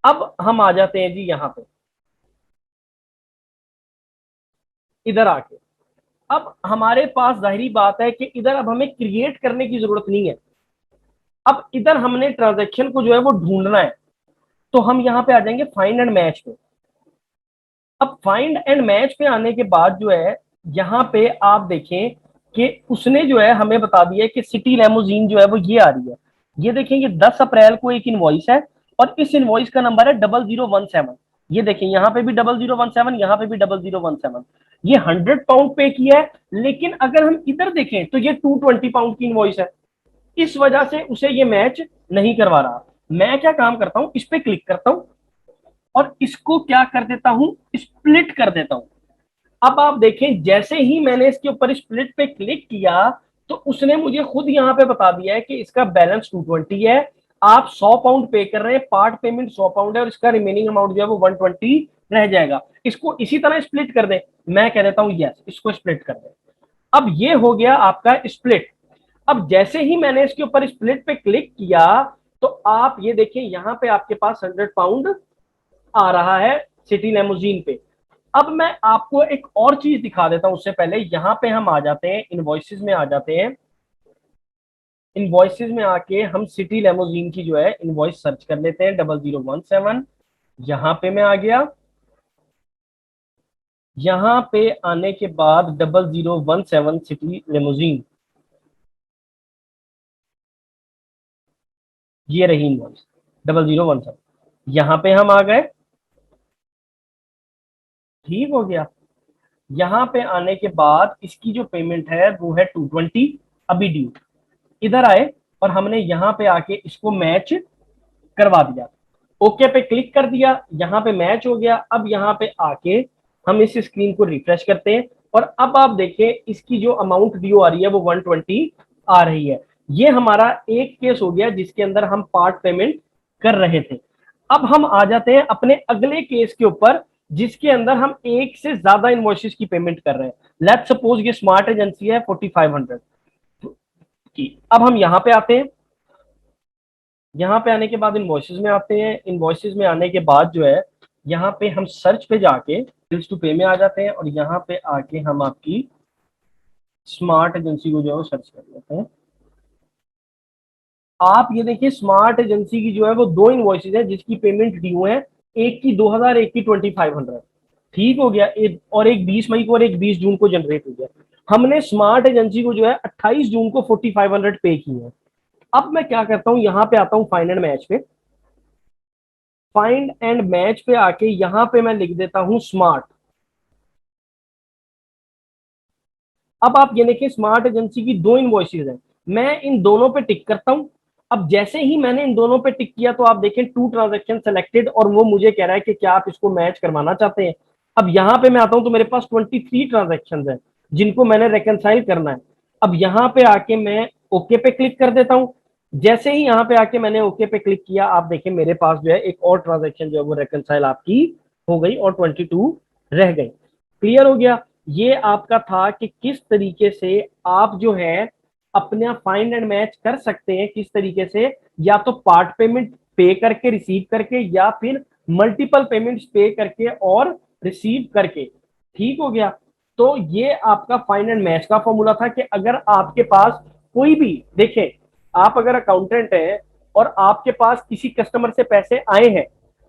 अब हम आ जाते हैं जी यहाँ पे, इधर आके। अब हमारे पास जाहिरी बात है कि इधर अब हमें क्रिएट करने की जरूरत नहीं है। अब इधर हमने ट्रांजेक्शन को जो है वो ढूंढना है, तो हम यहाँ पे आ जाएंगे फाइंड एंड मैच पे। अब फाइंड एंड मैच पे आने के बाद जो है यहाँ पे आप देखें कि उसने जो है हमें बता दिया कि सिटी लेमोजीन जो है वो ये आ रही है। ये देखें, ये 10 अप्रैल को एक इनवॉइस है, और इस इनवॉइस का नंबर है 0017। ये देखें, यहाँ पे भी 0017, यहाँ पे भी 0017। ये 100 पाउंड पे किया है, लेकिन अगर हम इधर देखें तो ये 220 पाउंड की इनवॉइस है। इस वजह से उसे ये मैच नहीं करवा रहा। मैं क्या काम करता हूं, इस पे क्लिक करता हूं और इसको क्या कर देता हूं, स्प्लिट कर देता हूं। अब आप देखें, जैसे ही मैंने इसके ऊपर स्प्लिट पे क्लिक किया तो उसने मुझे खुद यहाँ पे बता दिया है कि इसका बैलेंस 220 है। आप 100 पाउंड पे कर रहे हैं, पार्ट पेमेंट 100 पाउंड है, और इसका रिमेनिंग अमाउंट जो है वो 120 रह जाएगा। इसको इसी तरह स्प्लिट कर दे। मैं कह देता हूं यस, इसको स्प्लिट कर दे। अब ये हो गया आपका स्प्लिट। अब जैसे ही मैंने इसके ऊपर स्प्लिट पे क्लिक किया तो आप ये देखिए, यहाँ पे आपके पास 100 पाउंड आ रहा है सिटी लेमोजीन पे। अब मैं आपको एक और चीज दिखा देता हूं, उससे पहले यहाँ पे हम आ जाते हैं, इनवॉइसेस में आ जाते हैं। इनवॉइसेज में आके हम सिटी लेमोजीन की जो है इनवॉइस सर्च कर लेते हैं, 0017। यहां पे मैं आ गया। यहां पे आने के बाद 0017 सिटी लेमोजीन, ये रही इनवॉइस 0017। यहां पे हम आ गए। ठीक हो गया। यहां पे आने के बाद इसकी जो पेमेंट है वो है 220 अभी ड्यू। इधर आए और हमने यहां पे आके इसको मैच करवा दिया। ओके पे क्लिक कर दिया, यहां पे मैच हो गया। अब यहां पे आके हम इस स्क्रीन को रिफ्रेश करते हैं और अब आप देखें इसकी जो अमाउंट ड्यू आ रही है वो 120 आ रही है। ये हमारा एक केस हो गया जिसके अंदर हम पार्ट पेमेंट कर रहे थे। अब हम आ जाते हैं अपने अगले केस के ऊपर जिसके अंदर हम एक से ज्यादा इनवॉइसेस की पेमेंट कर रहे हैं। लेट्स सपोज ये स्मार्ट एजेंसी है 4500 की। अब हम यहां पे आते हैं। यहाँ पे आने के बाद इनवॉइसेस में आते हैं। इनवॉइसेस में आने के बाद जो है यहाँ पे हम सर्च पे जाके बिल्स टू पे में आ जाते हैं और यहाँ पे आके हम आपकी स्मार्ट एजेंसी को जो है वो सर्च कर लेते हैं। आप ये देखिए स्मार्ट एजेंसी की जो है वो दो इनवॉइसेस है जिसकी पेमेंट ड्यू है, एक की 2000, एक की 2500। ठीक हो गया। और एक 20 मई को और एक 20 जून को जनरेट हो गया। हमने स्मार्ट एजेंसी को जो है 28 जून को 4500 पे की है। अब मैं क्या करता हूं, यहां पे आता हूं फाइंड एंड मैच पे। फाइंड एंड मैच पे आके यहां पे मैं लिख देता हूं स्मार्ट। अब आप ये देखिए स्मार्ट एजेंसी की दो इनवॉइसेज हैं, मैं इन दोनों पे टिक करता हूं। अब जैसे ही मैंने इन दोनों पे टिक किया तो आप देखें टू ट्रांजेक्शन सेलेक्टेड और वो मुझे कह रहा है कि क्या आप इसको मैच करवाना चाहते हैं। अब यहां पे मैं आता हूं तो मेरे पास 23 ट्रांजेक्शन है जिनको मैंने रेकनसाइल करना है। अब यहां पे आके मैं ओके पे क्लिक कर देता हूं। जैसे ही यहां पे आके मैंने ओके पे क्लिक किया आप देखें मेरे पास जो है एक और ट्रांजेक्शन जो है वो रेकनसाइल आपकी हो गई और 22 रह गई। क्लियर हो गया। ये आपका था कि किस तरीके से आप जो है अपना फाइंड एंड मैच कर सकते हैं, किस तरीके से या तो पार्ट पेमेंट पे करके रिसीव करके या फिर मल्टीपल पेमेंट्स पे करके और रिसीव करके। ठीक हो गया। तो ये आपका फाइंड एंड मैच का फॉर्मूला था कि अगर आपके पास कोई भी देखें, आप अगर अकाउंटेंट हैं और आपके पास किसी कस्टमर से पैसे आए हैं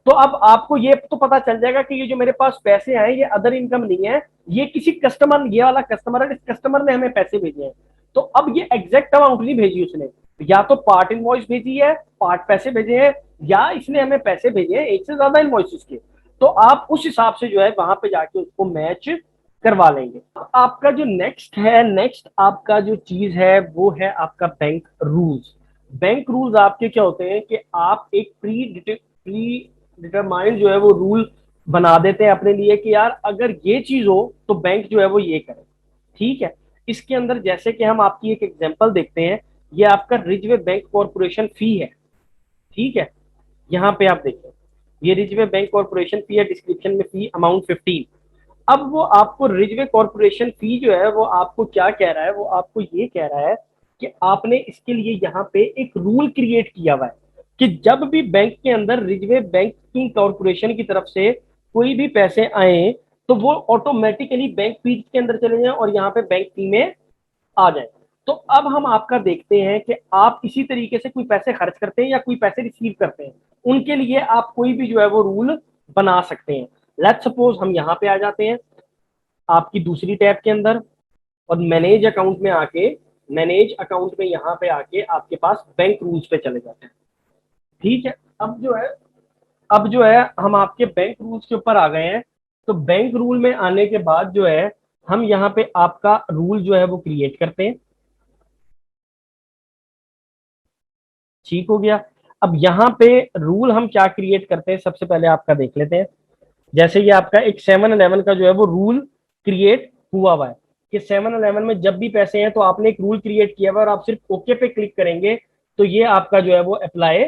तो अब आपको ये तो पता चल जाएगा कि ये जो मेरे पास पैसे आए ये अदर इनकम नहीं है, ये किसी कस्टमर, ये वाला कस्टमर है, इस कस्टमर ने हमें पैसे भेजे हैं। तो अब ये एग्जैक्ट अमाउंट नहीं भेजी उसने, या तो पार्ट इनवॉइस भेजी है, पार्ट पैसे भेजे हैं, या इसने हमें पैसे भेजे हैं एक से ज्यादा इनवॉइसेस के। तो आप उस हिसाब से जो है वहां पे जाके उसको मैच करवा लेंगे। आपका जो नेक्स्ट है, नेक्स्ट आपका जो चीज है वो है आपका बैंक रूल्स। बैंक रूल्स आपके क्या होते हैं कि आप एक प्री डिटरमाइंड जो है वो रूल बना देते हैं अपने लिए कि यार अगर ये चीज हो तो बैंक जो है वो ये करे। ठीक है। इसके अंदर जैसे कि हम आपकी एक एग्जांपल देखते हैं, ये आपका रिजवे बैंक कॉर्पोरेशन फी है। ठीक है। यहाँ पे आप देखिए ये रिजवे बैंक कॉर्पोरेशन फी है, डिस्क्रिप्शन में फी अमाउंट 15। अब वो आपको रिजवे कॉर्पोरेशन फी जो है वो आपको क्या कह रहा है, वो आपको ये कह रहा है कि आपने इसके लिए यहाँ पे एक रूल क्रिएट किया हुआ है कि जब भी बैंक के अंदर रिजवे बैंकिंग कॉर्पोरेशन की तरफ से कोई भी पैसे आए तो वो ऑटोमेटिकली बैंक फी के अंदर चले जाए और यहाँ पे बैंक फी में आ जाए। तो अब हम आपका देखते हैं कि आप इसी तरीके से कोई पैसे खर्च करते हैं या कोई पैसे रिसीव करते हैं, उनके लिए आप कोई भी जो है वो रूल बना सकते हैं। लेट्स सपोज हम यहाँ पे आ जाते हैं आपकी दूसरी टैब के अंदर और मैनेज अकाउंट में आके, मैनेज अकाउंट में यहाँ पे आके आपके पास बैंक रूल्स पे चले जाते हैं। ठीक है। अब जो है हम आपके बैंक रूल्स के ऊपर आ गए हैं। तो बैंक रूल में आने के बाद जो है हम यहाँ पे आपका रूल जो है वो क्रिएट करते हैं। ठीक हो गया। अब यहाँ पे रूल हम क्या क्रिएट करते हैं सबसे पहले आपका देख लेते हैं। जैसे ये आपका एक 7-11 का जो है वो रूल क्रिएट हुआ है कि 7-11 में जब भी पैसे हैं तो आपने एक रूल क्रिएट किया हुआ है और आप सिर्फ ओके पे क्लिक करेंगे तो ये आपका जो है वो अप्लाई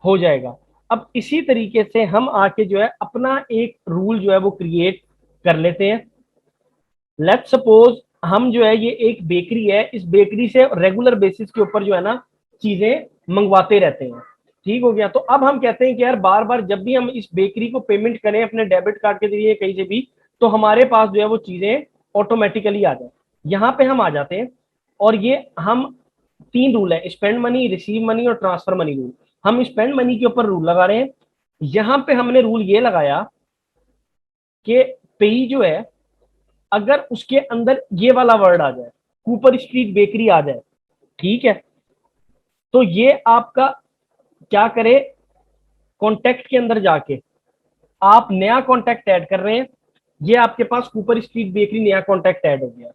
हो जाएगा। अब इसी तरीके से हम आके जो है अपना एक रूल जो है वो क्रिएट कर लेते हैं। लेट सपोज हम जो है ये एक बेकरी है, इस बेकरी से रेगुलर बेसिस के ऊपर जो है ना चीजें मंगवाते रहते हैं। ठीक हो गया। तो अब हम कहते हैं कि यार बार बार जब भी हम इस बेकरी को पेमेंट करें अपने डेबिट कार्ड के जरिए कहीं से भी तो हमारे पास जो है वो चीजें ऑटोमेटिकली आ जाए। यहाँ पे हम आ जाते हैं और ये हम तीन रूल है, स्पेंड मनी, रिसीव मनी और ट्रांसफर मनी रूल। हम स्पेंड मनी के ऊपर रूल लगा रहे हैं। यहां पे हमने रूल ये लगाया कि पेई जो है, अगर उसके अंदर ये वाला वर्ड आ जाए, कूपर स्ट्रीट बेकरी आ जाए, ठीक है, तो ये आपका क्या करे, कॉन्टेक्ट के अंदर जाके आप नया कॉन्टेक्ट ऐड कर रहे हैं, ये आपके पास कूपर स्ट्रीट बेकरी नया कॉन्टेक्ट ऐड हो गया।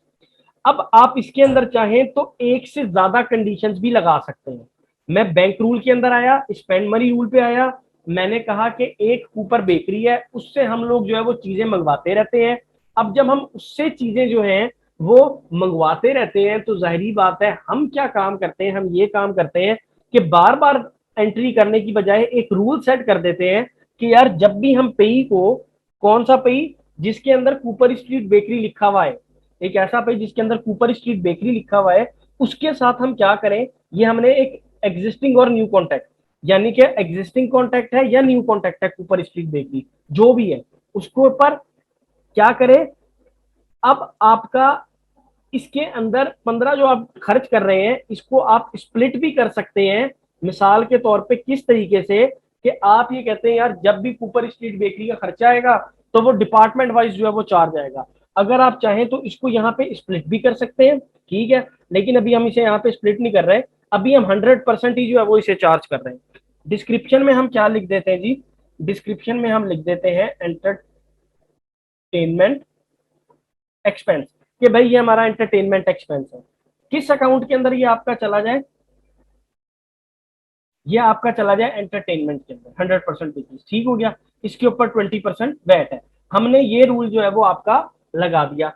अब आप इसके अंदर चाहें तो एक से ज्यादा कंडीशंस भी लगा सकते हैं। मैं बैंक रूल के अंदर आया, स्पेंड मनी रूल पे आया, मैंने कहा कि एक ऊपर बेकरी है, उससे हम लोग जो है वो चीजें मंगवाते रहते हैं। अब जब हम उससे चीजें जो हैं वो मंगवाते रहते हैं, तो जाहिर बात है हम क्या काम करते हैं, हम ये काम करते हैं कि बार बार एंट्री करने की बजाय एक रूल सेट कर देते हैं कि यार जब भी हम पेई को, कौन सा पेई, जिसके अंदर कूपर स्ट्रीट बेकरी लिखा हुआ है, एक ऐसा पेज जिसके अंदर कूपर स्ट्रीट बेकरी लिखा हुआ है, उसके साथ हम क्या करें, ये हमने एक एग्जिस्टिंग और न्यू कॉन्टैक्ट, यानी कि एग्जिस्टिंग कॉन्टैक्ट है या न्यू कॉन्टैक्ट है कूपर स्ट्रीट बेकरी, जो भी है, उसको ऊपर क्या करें। अब आपका इसके अंदर 15 जो आप खर्च कर रहे हैं, इसको आप स्प्लिट भी कर सकते हैं, मिसाल के तौर पे किस तरीके से, कि आप ये कहते हैं यार जब भी कूपर स्ट्रीट बेकरी का खर्चा आएगा तो वो डिपार्टमेंट वाइज जो है वो चार्ज आएगा। अगर आप चाहें तो इसको यहाँ पे स्प्लिट भी कर सकते हैं, ठीक है, लेकिन अभी हम इसे यहाँ पे स्प्लिट नहीं कर रहे हैं, अभी हम 100% ही जो है वो इसे चार्ज कर रहे हैं। डिस्क्रिप्शन में हम क्या लिख देते हैं जी, डिस्क्रिप्शन में हम लिख देते हैं एंटरटेनमेंट एक्सपेंस, कि भाई ये हमारा एंटरटेनमेंट एक्सपेंस है। किस अकाउंट के अंदर ये आपका चला जाए, ये आपका चला जाए एंटरटेनमेंट के अंदर, 100% बिजनेस, ठीक हो गया। इसके ऊपर 20% वैट है। हमने ये रूल जो है वो आपका लगा दिया।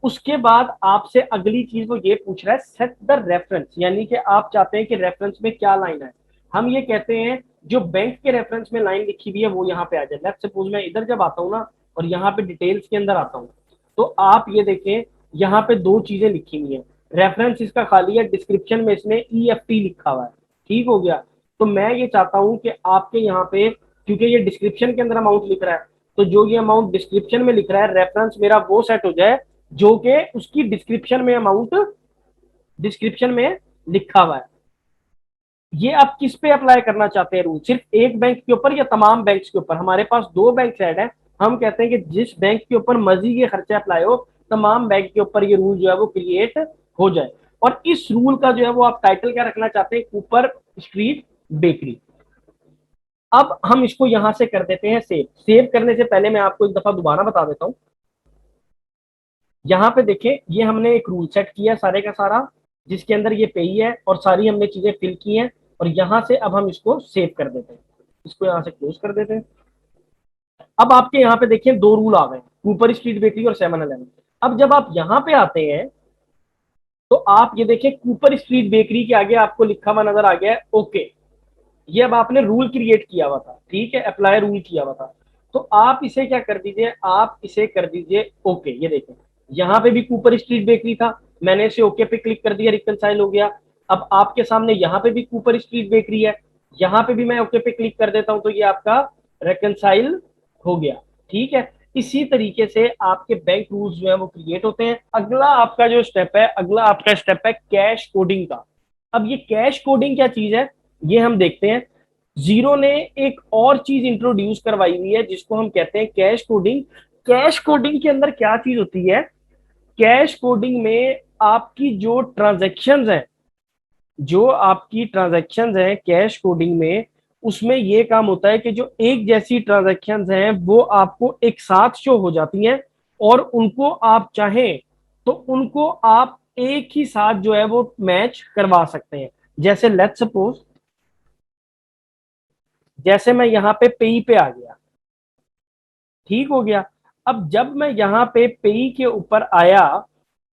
उसके बाद आपसे अगली चीज वो ये पूछ रहा है, सेट द रेफरेंस, यानी कि आप चाहते हैं कि रेफरेंस में क्या लाइन है। हम ये कहते हैं जो बैंक के रेफरेंस में लाइन लिखी हुई है वो यहाँ पे आ जाए। लेट्स सपोज मैं इधर जब आता हूँ ना और यहाँ पे डिटेल्स के अंदर आता हूँ, तो आप ये देखें यहाँ पे दो चीजें लिखी हुई है, रेफरेंस इसका खाली है, डिस्क्रिप्शन में इसमें EFT लिखा हुआ है, ठीक हो गया। तो मैं ये चाहता हूँ कि आपके यहाँ पे, क्योंकि ये डिस्क्रिप्शन के अंदर अमाउंट लिख रहा है, तो जो ये अमाउंट डिस्क्रिप्शन में लिख रहा है, रेफरेंस मेरा वो सेट हो जाए जो कि उसकी डिस्क्रिप्शन में अमाउंट डिस्क्रिप्शन में लिखा हुआ है। ये आप किस पे अप्लाई करना चाहते हैं रूल, सिर्फ एक बैंक के ऊपर या तमाम बैंक के ऊपर? हमारे पास दो बैंक ऐड है, हम कहते हैं कि जिस बैंक के ऊपर मर्जी के खर्चे अप्लाई हो, तमाम बैंक के ऊपर ये रूल जो है वो क्रिएट हो जाए। और इस रूल का जो है वो आप टाइटल क्या रखना चाहते हैं, कूपर स्ट्रीट बेकरी। अब हम इसको यहां से कर देते हैं सेव। सेव करने से पहले मैं आपको एक दफा दोबारा बता देता हूं। यहाँ पे देखें, ये हमने एक रूल सेट किया सारे का सारा, जिसके अंदर ये पेई है और सारी हमने चीजें फिल की हैं, और यहां से अब हम इसको सेव कर देते हैं, इसको यहां से क्लोज कर देते हैं। अब आपके यहाँ पे देखिए दो रूल आ गए, ऊपर स्ट्रीट बेकरी और 7-Eleven। अब जब आप यहाँ पे आते हैं तो आप ये देखिए कूपर स्ट्रीट बेकरी के आगे आपको लिखा हुआ नजर आ गया है ओके। ये अब आपने रूल क्रिएट किया हुआ था, ठीक है, अप्लाई रूल किया हुआ था, तो आप इसे क्या कर दीजिए, आप इसे कर दीजिए ओके। ये देखें यहाँ पे भी कूपर स्ट्रीट बेकरी था, मैंने इसे ओके पे क्लिक कर दिया, रिकनसाइल हो गया। अब आपके सामने यहाँ पे भी कूपर स्ट्रीट बेकरी है, यहाँ पे भी मैं ओके पे क्लिक कर देता हूं तो ये आपका रिकनसाइल हो गया, ठीक है। इसी तरीके से आपके बैंक रूल्स जो है वो क्रिएट होते हैं। अगला आपका जो स्टेप है, अगला आपका स्टेप है कैश कोडिंग का। अब ये कैश कोडिंग क्या चीज है, ये हम देखते हैं। जीरो ने एक और चीज इंट्रोड्यूस करवाई हुई है जिसको हम कहते हैं कैश कोडिंग। कैश कोडिंग के अंदर क्या चीज होती है, कैश कोडिंग में आपकी जो ट्रांजैक्शंस हैं, जो आपकी ट्रांजैक्शंस हैं कैश कोडिंग में, उसमें ये काम होता है कि जो एक जैसी ट्रांजैक्शंस हैं वो आपको एक साथ शो हो जाती हैं, और उनको आप चाहें तो उनको आप एक ही साथ जो है वो मैच करवा सकते हैं। जैसे लेट्स सपोज, जैसे मैं यहाँ पे पेई पे आ गया, ठीक हो गया। अब जब मैं यहाँ पे पेई के ऊपर आया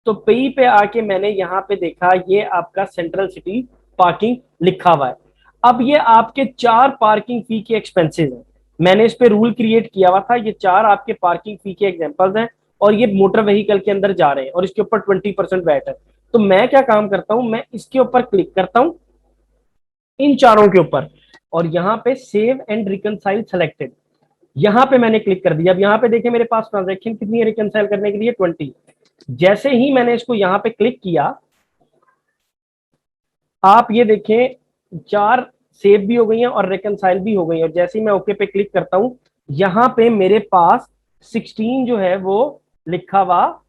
तो पेई पे आके मैंने यहाँ पे देखा ये आपका सेंट्रल सिटी पार्किंग लिखा हुआ है। अब ये आपके चार पार्किंग फी के एक्सपेंसेस हैं, मैंने इस पे रूल क्रिएट किया हुआ था, ये चार आपके पार्किंग फी के एग्जांपल्स हैं, और ये मोटर व्हीकल के अंदर जा रहे हैं और इसके ऊपर 20% वैट है। तो मैं क्या काम करता हूं, मैं इसके ऊपर क्लिक करता हूं, इन चारों के ऊपर, और यहाँ पे सेव एंड रिकनसाइल सेलेक्टेड, यहाँ पे मैंने क्लिक कर दिया। अब यहाँ पे देखिए मेरे पास ट्रांजैक्शन कितनी है रिकनसाइल करने के लिए, 20। जैसे ही मैंने इसको यहाँ पे क्लिक किया, आप ये देखें, 4 सेव भी हो गई हैं और रिकनसाइल भी हो गई है। और जैसे ही मैं ओके पे क्लिक करता हूं, यहां पे मेरे पास 16 जो है वो लिखा हुआ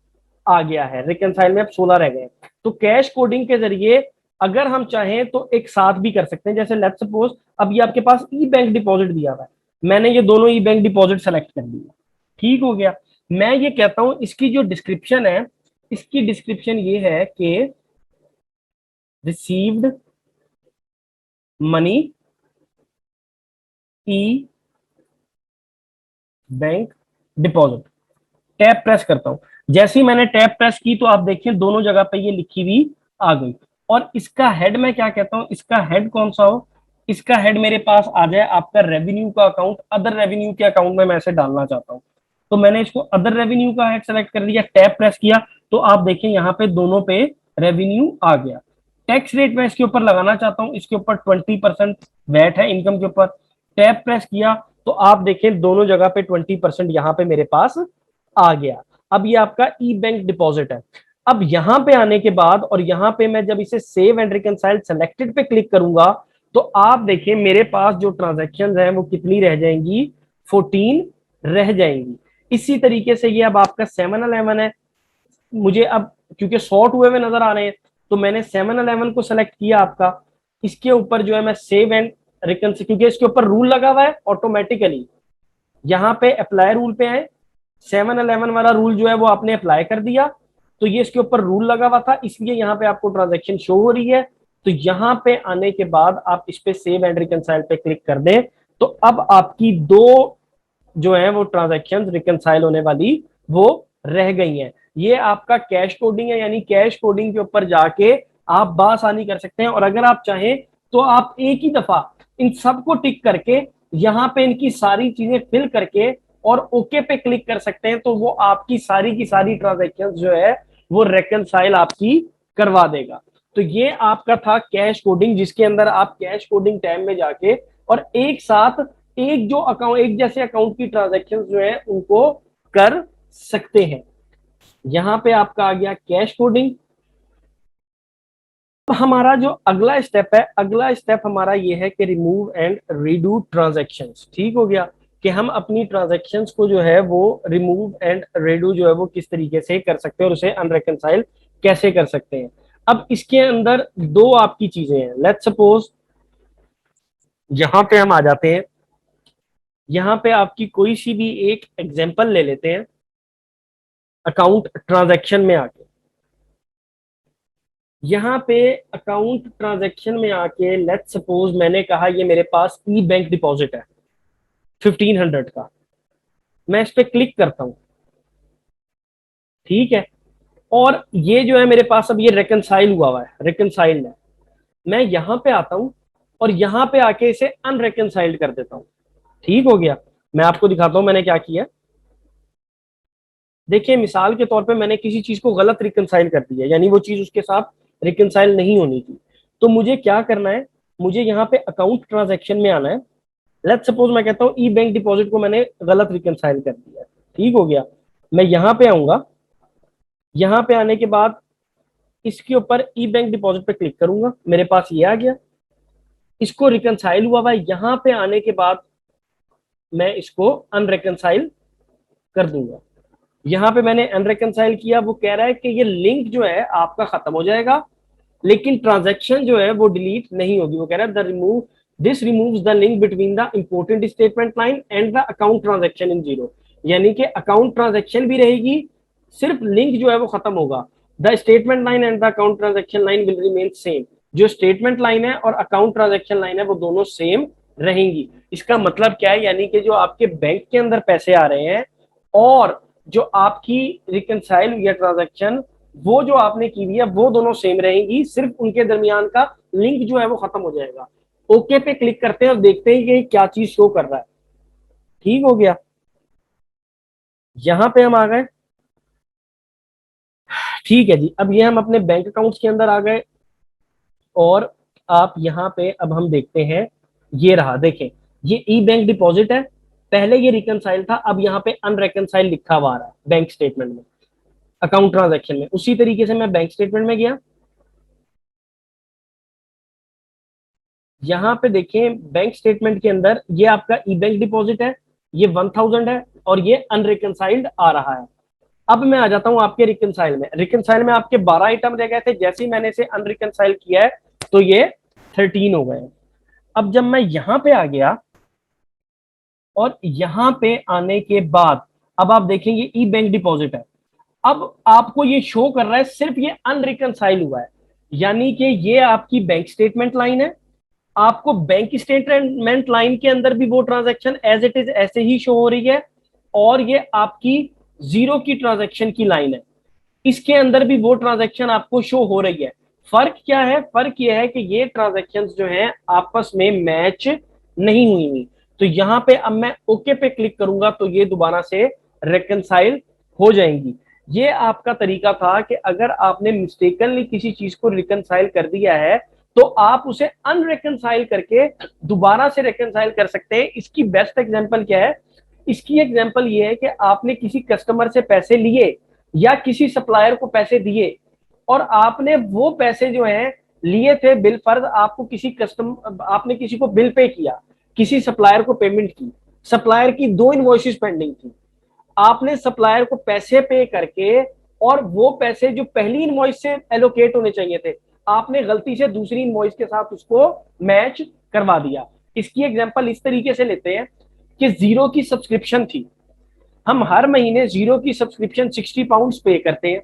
आ गया है। रिकनसाइल में अब 16 रह गए। तो कैश कोडिंग के जरिए अगर हम चाहें तो एक साथ भी कर सकते हैं। जैसे लेट्स सपोज अब ये आपके पास ई बैंक डिपॉजिट दिया हुआ है, मैंने ये दोनों ई बैंक डिपॉजिट सेलेक्ट कर लिया, ठीक हो गया। मैं ये कहता हूं इसकी जो डिस्क्रिप्शन है, इसकी डिस्क्रिप्शन ये है कि रिसीव्ड मनी ई बैंक डिपॉजिट। टैब प्रेस करता हूं, जैसे ही मैंने टैब प्रेस की तो आप देखिए दोनों जगह पे ये लिखी हुई आ गई। और इसका हेड मैं क्या कहता हूं, इसका हेड कौन सा हो, इसका हेड मेरे पास आ जाए आपका रेवेन्यू का अकाउंट, अदर रेवेन्यू के अकाउंट में मैं ऐसे डालना चाहता हूं। तो मैंने इसको अदर रेवेन्यू का हेड सेलेक्ट कर दिया, टैब प्रेस किया, तो आप देखिए यहाँ पे दोनों पे रेवेन्यू आ गया। टैक्स रेट मैं इसके ऊपर लगाना चाहता हूँ, इसके ऊपर 20% वैट है इनकम के ऊपर। टैब प्रेस किया तो आप देखें दोनों जगह पे 20% यहाँ पे मेरे पास आ गया। अब ये आपका ई बैंक डिपॉजिट है। अब यहां पे आने के बाद और यहां पे मैं जब इसे सेव एंड रिकनसाइल सेलेक्टेड पे क्लिक करूंगा तो आप देखिए मेरे पास जो ट्रांजैक्शंस हैं वो कितनी रह जाएंगी, 14 रह जाएंगी। इसी तरीके से ये अब आपका 7-11 है। मुझे अब क्योंकि शॉर्ट हुए हुए नजर आ रहे हैं तो मैंने 7-11 को सेलेक्ट किया आपका। इसके ऊपर जो है मैं सेव एंड रिकनसाइल, क्योंकि इसके ऊपर रूल लगा हुआ है ऑटोमेटिकली, यहाँ पे अप्लाई रूल पे आए, 7-11 वाला रूल जो है वो आपने अप्लाई कर दिया, तो ये इसके ऊपर रूल लगा हुआ था इसलिए यहाँ पे आपको ट्रांजैक्शन शो हो रही है। तो यहाँ पे आने के बाद आप इस पे सेव एंड रिकनसाइल पे क्लिक कर दें तो अब आपकी दो जो है वो ट्रांजैक्शन रिकनसाइल होने वाली वो रह गई हैं। ये आपका कैश कोडिंग है, यानी कैश कोडिंग के ऊपर जाके आप बासानी कर सकते हैं। और अगर आप चाहें तो आप एक ही दफा इन सबको टिक करके यहाँ पे इनकी सारी चीजें फिल करके और ओके पे क्लिक कर सकते हैं, तो वो आपकी सारी की सारी ट्रांजेक्शन जो है वो रेकनसाइल आपकी करवा देगा। तो ये आपका था कैश कोडिंग, जिसके अंदर आप कैश कोडिंग टैब में जाके और एक साथ एक जो अकाउंट, एक जैसे अकाउंट की ट्रांजेक्शन जो है उनको कर सकते हैं। यहां पे आपका आ गया कैश कोडिंग। हमारा जो अगला स्टेप है, अगला स्टेप हमारा ये है कि रिमूव एंड रीडू ट्रांजैक्शंस। ठीक हो गया कि हम अपनी ट्रांजैक्शंस को जो है वो रिमूव एंड रीडू जो है वो किस तरीके से कर सकते हैं और उसे अनरेकनसाइल कैसे कर सकते हैं। अब इसके अंदर दो आपकी चीजें हैं। लेट्स सपोज यहां पे हम आ जाते हैं, यहां पे आपकी कोई सी भी एक एग्जांपल ले लेते हैं अकाउंट ट्रांजैक्शन में आके। यहाँ पे अकाउंट ट्रांजैक्शन में आके लेट्स सपोज मैंने कहा ये मेरे पास ई बैंक डिपॉजिट है 1500 का, मैं इस पे क्लिक करता हूं, ठीक है। और ये जो है मेरे पास अब ये रिकनसाइल हुआ है, रिकनसाइल्ड है। मैं यहां पे आता हूं और यहां पे आके इसे अनरिकनसाइल्ड कर देता हूं, ठीक हो गया। मैं आपको दिखाता हूं मैंने क्या किया। देखिए मिसाल के तौर पे मैंने किसी चीज को गलत रिकनसाइल कर दिया, यानी वो चीज उसके साथ रिकनसाइल नहीं होनी थी। तो मुझे क्या करना है, मुझे यहाँ पे अकाउंट ट्रांजैक्शन में आना है। लेट्स सपोज मैं कहता हूँ ई बैंक डिपॉजिट को मैंने गलत रिकनसाइल कर दिया, ठीक हो गया। मैं यहाँ पे आऊंगा, यहाँ पे आने के बाद इसके ऊपर ई बैंक डिपॉजिट पे क्लिक करूंगा, मेरे पास ये आ गया। इसको रिकनसाइल हुआ भाई, यहाँ पे आने के बाद मैं इसको अनरिकनसाइल कर दूंगा। यहाँ पे मैंने अनरिकनसाइल किया, वो कह रहा है कि ये लिंक जो है आपका खत्म हो जाएगा लेकिन ट्रांजैक्शन जो है वो डिलीट नहीं होगी। वो कह रहा है the remove this removes the link between the important statement line and the account transaction in zero, यानी कि अकाउंट ट्रांजैक्शन भी रहेगी, सिर्फ लिंक जो है वो खत्म होगा। The statement line and the account transaction line will remain same. जो स्टेटमेंट लाइन है और अकाउंट ट्रांजैक्शन लाइन है वो दोनों सेम रहेंगी। इसका मतलब क्या है, यानी कि जो आपके बैंक के अंदर पैसे आ रहे हैं और जो आपकी रिकनसाइल हुई है ट्रांजैक्शन, वो जो आपने की हुई है वो दोनों सेम रहेंगी, सिर्फ उनके दरमियान का लिंक जो है वो खत्म हो जाएगा। ओके पे क्लिक करते हैं और देखते हैं कि क्या चीज शो कर रहा है। ठीक हो गया, यहां पे हम आ गए, ठीक है जी। अब ये हम अपने बैंक अकाउंट्स के अंदर आ गए और आप यहाँ पे अब हम देखते हैं, ये रहा देखें, ये ई बैंक डिपॉजिट है, पहले ये रिकनसाइल था, अब यहाँ पे अनरेकनसाइल लिखा हुआ आ रहा है बैंक स्टेटमेंट में, अकाउंट ट्रांजैक्शन में। उसी तरीके से मैं बैंक स्टेटमेंट में गया, यहाँ पे देखें बैंक स्टेटमेंट के अंदर ये आपका ई बैंक डिपॉजिट है, ये 1000 है और ये अनरिकनसाइल्ड आ रहा है। अब मैं आ जाता हूं आपके रिकनसाइल में। रिकनसाइल में आपके 12 आइटम रह गए थे, जैसे ही मैंने इसे अनरिकनसाइल किया है तो ये 13 हो गए। अब जब मैं यहां पे आ गया और यहां पे आने के बाद अब आप देखेंगे ई बैंक डिपॉजिट है। अब आपको ये शो कर रहा है सिर्फ ये अनरिकनसाइल हुआ है, यानी कि ये आपकी बैंक स्टेटमेंट लाइन है। आपको बैंक स्टेटमेंट लाइन के अंदर भी वो ट्रांजैक्शन एज इट इज ऐसे ही शो हो रही है, और ये आपकी जीरो की ट्रांजैक्शन की लाइन है, इसके अंदर भी वो ट्रांजैक्शन आपको शो हो रही है। फर्क क्या है? फर्क यह है कि ये ट्रांजैक्शन जो है आपस में मैच नहीं हुई हुई। तो यहां पे अब मैं ओके पे क्लिक करूंगा तो ये दोबारा से रिकनसाइल हो जाएंगी। ये आपका तरीका था कि अगर आपने मिस्टेकनली किसी चीज को रिकनसाइल कर दिया है तो आप उसे अनरिकनसाइल करके दोबारा से रिकनसाइल कर सकते हैं। इसकी बेस्ट एग्जांपल क्या है? इसकी एग्जांपल ये है कि आपने किसी कस्टमर से पैसे लिए या किसी सप्लायर को पैसे दिए, और आपने वो पैसे जो है लिए थे बिल फर्ज आपको किसी आपने किसी को बिल पे किया, किसी सप्लायर को पेमेंट की, सप्लायर की 2 इनवॉइसेस पेंडिंग थी, आपने सप्लायर को पैसे पे करके और वो पैसे जो पहली इनवॉइस से एलोकेट होने चाहिए थे आपने गलती से दूसरी इनवॉइस के साथ उसको मैच करवा दिया। इसकी एग्जांपल इस तरीके से लेते हैं कि जीरो की सब्सक्रिप्शन थी, हम हर महीने जीरो की सब्सक्रिप्शन 60 पाउंड पे करते हैं।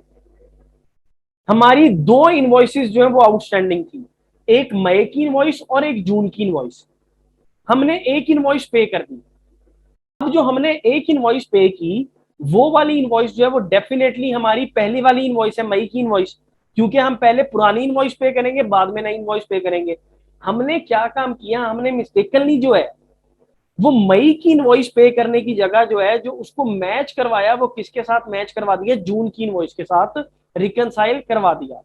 हमारी 2 इनवॉइसेस जो है वो आउटस्टैंडिंग थी, एक मई की इनवॉइस और एक जून की इनवॉइस। हमने एक इनवॉइस पे कर दी। अब जो हमने एक इनवॉइस पे की वो वाली इनवॉइस जो है वो डेफिनेटली हमारी पहली वाली इनवॉइस है, मई की इनवॉइस, क्योंकि हम पहले पुरानी इनवॉइस पे करेंगे बाद में नई इनवॉइस पे करेंगे। हमने क्या काम किया? हमने मिस्टेकनली जो है वो मई की इनवॉइस पे करने की जगह जो है जो उसको मैच करवाया वो किसके साथ मैच करवा दिया? जून की इनवॉइस के साथ रिकनसाइल करवा दिया।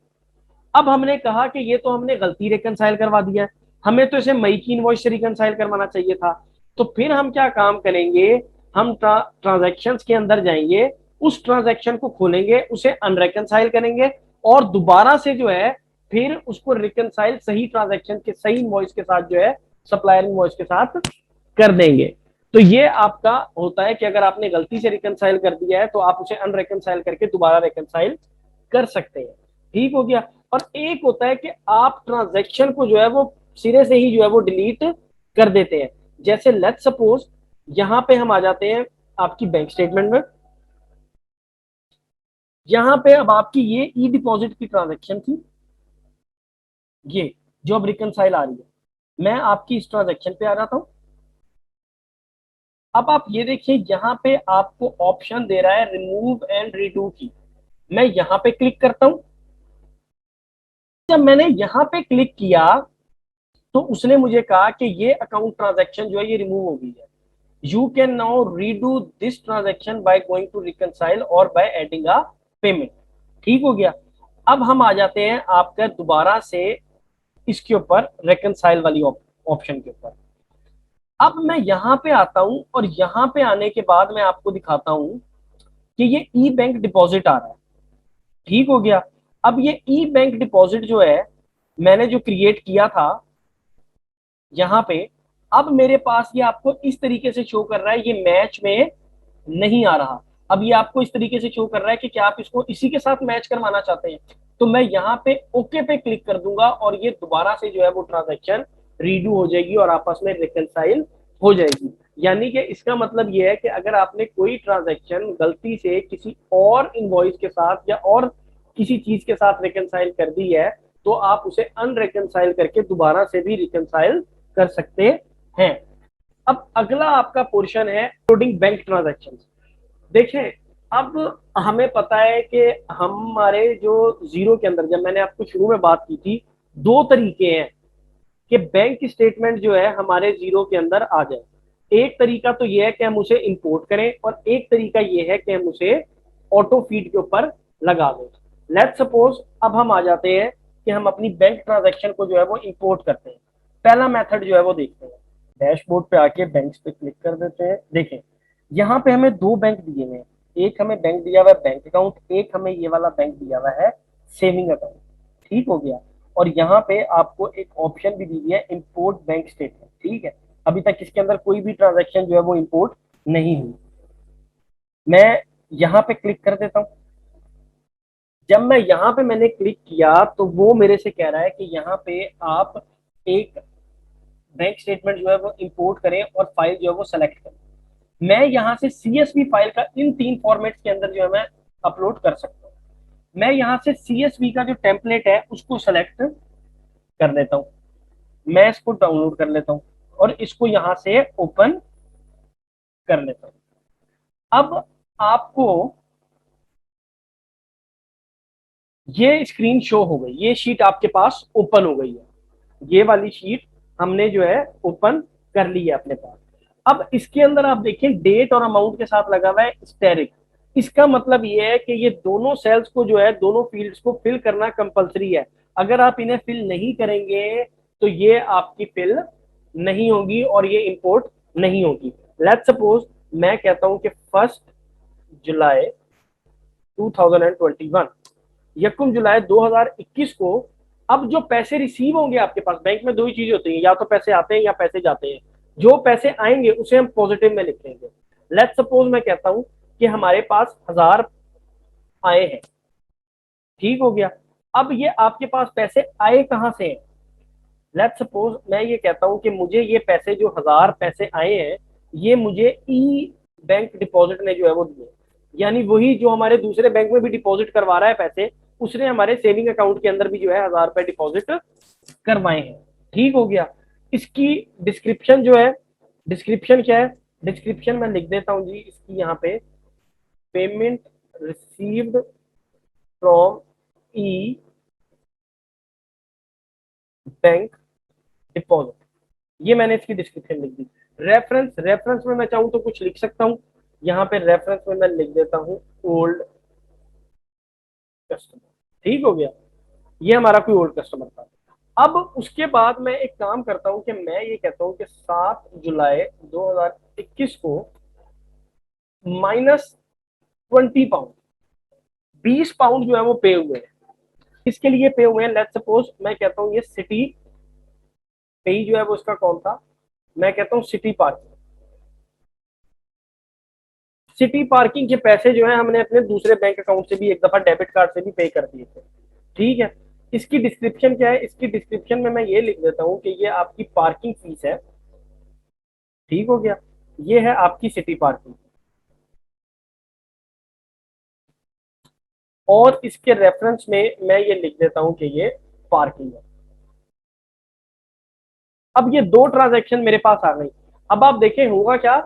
अब हमने कहा कि ये तो हमने गलती रिकनसाइल करवा दिया है, हमें तो इसे मई की इनवॉइस से रिकनसाइल करवाना चाहिए था। तो फिर हम क्या काम करेंगे? हम ट्रांजैक्शंस के अंदर जाएंगे, उस ट्रांजैक्शन को खोलेंगे, उसे अनरिकनसाइल करेंगे और दोबारा से जो है फिर उसको रिकनसाइल सही ट्रांजैक्शन के सही इनवॉइस के साथ जो है सप्लायर इनवॉइस के साथ कर देंगे। तो ये आपका होता है कि अगर आपने गलती से रिकनसाइल कर दिया है तो आप उसे अनरिकनसाइल करके दोबारा रिकनसाइल कर सकते हैं। ठीक हो गया। और एक होता है कि आप ट्रांजैक्शन को जो है वो सिरे से ही जो है वो डिलीट कर देते हैं। जैसे लेट सपोज यहां पे हम आ जाते हैं आपकी बैंक स्टेटमेंट में। यहां पे अब आपकी ये ई डिपॉजिट की ट्रांजैक्शन थी, ये जो अब रिकनसाइल आ रही है। मैं आपकी इस ट्रांजैक्शन पे आ जाता हूं। अब आप ये देखिए यहाँ पे आपको ऑप्शन दे रहा है रिमूव एंड रीडू की। मैं यहाँ पे क्लिक करता हूं। जब मैंने यहाँ पे क्लिक किया तो उसने मुझे कहा कि ये अकाउंट ट्रांजैक्शन जो है ये रिमूव हो गई है। You can now redo this transaction by going to reconcile or by adding a payment. ठीक हो गया। अब हम आ जाते हैं आपका दोबारा से इसके ऊपर रिकनसाइल वाली ऑप्शन के ऊपर। अब मैं यहाँ पे आता हूं और यहाँ पे आने के बाद मैं आपको दिखाता हूं कि ये ई बैंक डिपॉजिट आ रहा है। ठीक हो गया। अब ये ई बैंक डिपॉजिट जो है मैंने जो क्रिएट किया था यहाँ पे, अब मेरे पास ये आपको इस तरीके से शो कर रहा है, ये मैच में नहीं आ रहा। अब ये आपको इस तरीके से शो कर रहा है कि क्या आप इसको इसी के साथ मैच करवाना चाहते हैं। तो मैं यहाँ पे ओके पे क्लिक कर दूंगा और ये दोबारा से जो है वो ट्रांजैक्शन रीडू हो जाएगी और आपस में रिकनसाइल हो जाएगी। यानी कि इसका मतलब ये है कि अगर आपने कोई ट्रांजैक्शन गलती से किसी और इनवॉइस के साथ या और किसी चीज के साथ रिकनसाइल कर दी है तो आप उसे अनरिकनसाइल करके दोबारा से भी रिकनसाइल कर सकते हैं। अब अगला आपका पोर्शन है कोडिंग बैंक ट्रांजैक्शन। देखें, अब हमें पता है कि हमारे जो जीरो के अंदर, जब मैंने आपको शुरू में बात की थी, 2 तरीके हैं कि बैंक स्टेटमेंट जो है हमारे जीरो के अंदर आ जाए। एक तरीका तो यह है कि हम उसे इंपोर्ट करें और एक तरीका यह है कि हम उसे ऑटो फीड के ऊपर लगा दें। लेट्स सपोज अब हम आ जाते हैं कि हम अपनी बैंक ट्रांजैक्शन को जो है वो इंपोर्ट करते हैं। पहला मेथड जो है वो देखते हैं। डैशबोर्ड पे आके बैंक्स पे क्लिक कर देते हैं। देखें, यहाँ पे हमें 2 बैंक दिए हुए हैं। एक हमें बैंक दिया हुआ है बैंक अकाउंट, एक हमें ये वाला बैंक दिया हुआ है सेविंग अकाउंट। ठीक हो गया। और यहाँ पे आपको एक ऑप्शन भी दी हुई है इंपोर्ट बैंक स्टेटमेंट, ठीक है। अभी तक इसके अंदर कोई भी ट्रांजैक्शन जो है वो इंपोर्ट नहीं हुई। मैं यहाँ पे क्लिक कर देता हूँ। जब मैं यहाँ पे मैंने क्लिक किया तो वो मेरे से कह रहा है कि यहाँ पे आप एक बैंक स्टेटमेंट जो है वो इंपोर्ट करें और फाइल जो है वो सेलेक्ट करें। मैं यहाँ से सीएसवी फाइल का इन 3 फॉर्मेट्स के अंदर जो है मैं अपलोड कर सकता हूँ। मैं यहाँ से सीएसवी का जो टेम्पलेट है उसको सेलेक्ट कर लेता हूँ। मैं इसको डाउनलोड कर लेता हूँ और इसको यहाँ से ओपन कर लेता हूँ। अब आपको ये स्क्रीन शो हो गई, ये शीट आपके पास ओपन हो गई है। ये वाली शीट हमने जो है ओपन कर ली है अपने पास। अब इसके अंदर आप देखें डेट और अमाउंट के साथ लगा हुआ है स्टेरिक। इसका मतलब ये है कि ये दोनों सेल्स को जो है, दोनों फील्ड्स को फिल करना कंपलसरी है। अगर आप इन्हें फिल नहीं करेंगे तो ये आपकी फिल नहीं होगी और ये इंपोर्ट नहीं होगी। लेट्स सपोज मैं कहता हूं कि 1 जुलाई 2021, यकुम जुलाई 2021 को अब जो पैसे रिसीव होंगे आपके पास, बैंक में दो ही चीजें होती हैं, या तो पैसे आते हैं या पैसे जाते हैं। जो पैसे आएंगे उसे हम पॉजिटिव में लिखेंगे। लेट्स सपोज मैं कहता हूं कि हमारे पास 1000 आए हैं, ठीक हो गया। अब ये आपके पास पैसे आए कहां से हैं? लेट्स सपोज मैं ये कहता हूं कि मुझे ये पैसे जो 1000 पैसे आए हैं, ये मुझे ई बैंक डिपॉजिट ने जो है वो दिए। यानी वही जो हमारे दूसरे बैंक में भी डिपॉजिट करवा रहा है पैसे, उसने हमारे सेविंग अकाउंट के अंदर भी जो है 1000 रुपए डिपॉजिट करवाए हैं, ठीक हो गया। इसकी डिस्क्रिप्शन जो है, डिस्क्रिप्शन क्या है? डिस्क्रिप्शन मैं लिख देता हूं जी इसकी यहाँ पे, payment received from E bank deposit, ये मैंने इसकी डिस्क्रिप्शन लिख दी। रेफरेंस, रेफरेंस में मैं चाहूँ तो कुछ लिख सकता हूँ। यहाँ पे रेफरेंस में मैं लिख देता हूँ ओल्ड कस्टमर, ठीक हो गया। ये हमारा कोई ओल्ड कस्टमर था। अब उसके बाद मैं एक काम करता हूँ कि मैं ये कहता हूँ कि 7 जुलाई 2021 को -20 पाउंड, 20 पाउंड जो है वो पे हुए हैं। किसके लिए पे हुए हैं? लेट्स सपोज मैं कहता हूँ ये सिटी पे जो है वो इसका कौन था, मैं कहता हूँ सिटी पार्किंग। सिटी पार्किंग के पैसे जो है हमने अपने दूसरे बैंक अकाउंट से भी एक दफा डेबिट कार्ड से भी पे कर दिए थे, ठीक है। इसकी डिस्क्रिप्शन क्या है? इसकी डिस्क्रिप्शन में मैं ये लिख देता हूँ कि ये आपकी पार्किंग फीस है, ठीक हो गया। ये है आपकी सिटी पार्किंग। और इसके रेफरेंस में मैं ये लिख देता हूँ कि ये पार्किंग है। अब ये दो ट्रांजैक्शन मेरे पास आ गई। अब आप देखें होगा क्या,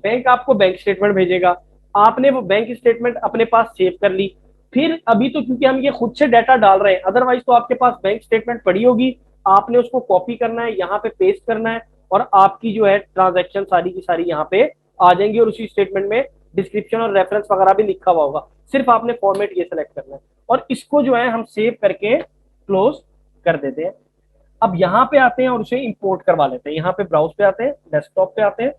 बैंक आपको बैंक स्टेटमेंट भेजेगा, आपने वो बैंक स्टेटमेंट अपने पास सेव कर ली। फिर अभी तो क्योंकि हम ये खुद से डाटा डाल रहे हैं, अदरवाइज तो आपके पास बैंक स्टेटमेंट पड़ी होगी, आपने उसको कॉपी करना है, यहाँ पे पेस्ट करना है, और आपकी जो है ट्रांजेक्शन सारी की सारी यहाँ पे आ जाएंगी, और उसी स्टेटमेंट में डिस्क्रिप्शन और रेफरेंस वगैरह भी लिखा हुआ होगा। सिर्फ आपने फॉर्मेट ये सेलेक्ट करना है और इसको जो है हम सेव करके क्लोज कर देते हैं। अब यहाँ पे आते हैं और उसे इंपोर्ट करवा लेते हैं। यहाँ पे ब्राउज पे आते हैं, डेस्कटॉप पे आते हैं,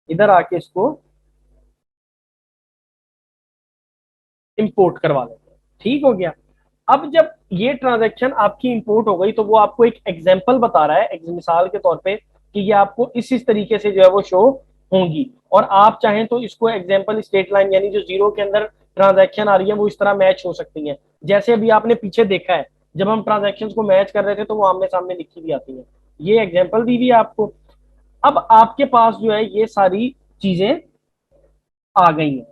इधर आके इसको इंपोर्ट करवा लेते हैं, ठीक हो गया। अब जब ये ट्रांजैक्शन आपकी इंपोर्ट हो गई तो वो आपको एक एग्जांपल बता रहा है, एक मिसाल के तौर पे, कि ये आपको इस तरीके से जो है वो शो होंगी। और आप चाहें तो इसको एग्जांपल स्टेट लाइन, यानी जो जीरो के अंदर ट्रांजैक्शन आ रही है वो इस तरह मैच हो सकती है। जैसे अभी आपने पीछे देखा है, जब हम ट्रांजेक्शन को मैच कर रहे थे तो वो आमने सामने लिखी भी आती है। ये एग्जाम्पल दी हुई है आपको। अब आपके पास जो है ये सारी चीजें आ गई हैं,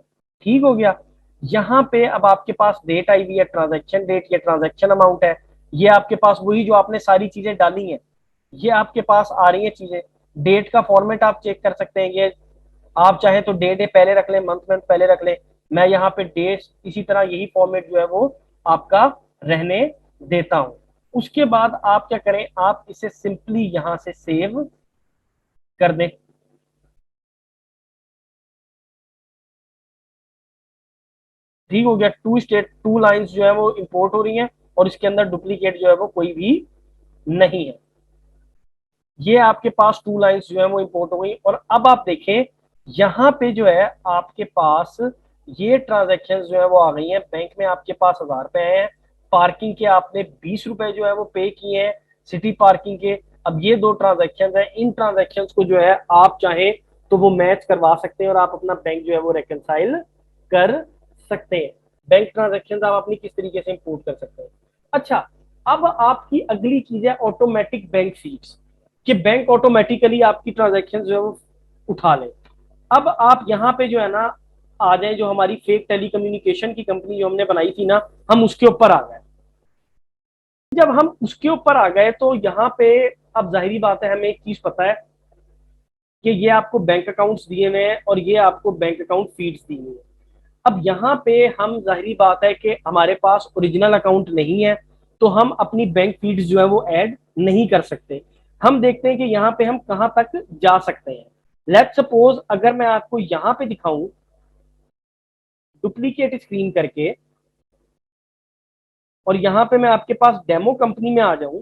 ठीक हो गया। यहाँ पे अब आपके पास डेट आई हुई है, ट्रांजैक्शन डेट, ये ट्रांजैक्शन अमाउंट है, ये आपके पास वही जो आपने सारी चीजें डाली हैं, ये आपके पास आ रही हैं चीजें। डेट का फॉर्मेट आप चेक कर सकते हैं, ये आप चाहे तो डे डे पहले रख लें, मंथ मंथ पहले रख लें। मैं यहाँ पे डेट इसी तरह यही फॉर्मेट जो है वो आपका रहने देता हूं। उसके बाद आप क्या करें, आप इसे सिंपली यहां से सेव कर दें। ठीक हो गया। टू लाइंस जो है वो इंपोर्ट हो रही हैं और इसके अंदर डुप्लीकेट जो है वो कोई भी नहीं है। ये आपके पास टू लाइंस जो है वो इंपोर्ट हो गई। और अब आप देखें यहाँ पे जो है आपके पास ये ट्रांजेक्शन जो है वो आ गई हैं। बैंक में आपके पास 1000 रुपए आए हैं, पार्किंग के आपने 20 रुपए जो है वो पे किए हैं सिटी पार्किंग के। अब ये दो ट्रांजेक्शन है, इन ट्रांजेक्शन को जो है आप चाहें तो वो मैच करवा सकते हैं और आप अपना बैंक जो है वो रिकनसाइल कर सकते हैं। बैंक ट्रांजेक्शन आप अपनी किस तरीके से इंपोर्ट कर सकते हैं। अच्छा, अब आपकी अगली चीज है ऑटोमेटिक बैंक फीस, कि बैंक ऑटोमेटिकली आपकी ट्रांजेक्शन जो है वो उठा ले। अब आप यहाँ पे जो है ना आ जाए, जो हमारी फेक टेलीकम्युनिकेशन की कंपनी जो हमने बनाई थी ना, हम उसके ऊपर आ गए। जब हम उसके ऊपर आ गए तो यहाँ पे अब जाहिरी बात है, हमें एक चीज पता है कि ये आपको बैंक अकाउंट्स दिए हुए हैं और ये आपको बैंक अकाउंट फीड्स दी हुई है। अब यहाँ पे हम जाहिरी बात है कि हमारे पास ओरिजिनल अकाउंट नहीं है, तो हम अपनी बैंक फीड्स जो है वो ऐड नहीं कर सकते। हम देखते हैं कि यहाँ पे हम कहाँ तक जा सकते हैं। लेट्स सपोज अगर मैं आपको यहाँ पे दिखाऊं डुप्लीकेट स्क्रीन करके, और यहाँ पे मैं आपके पास डेमो कंपनी में आ जाऊं,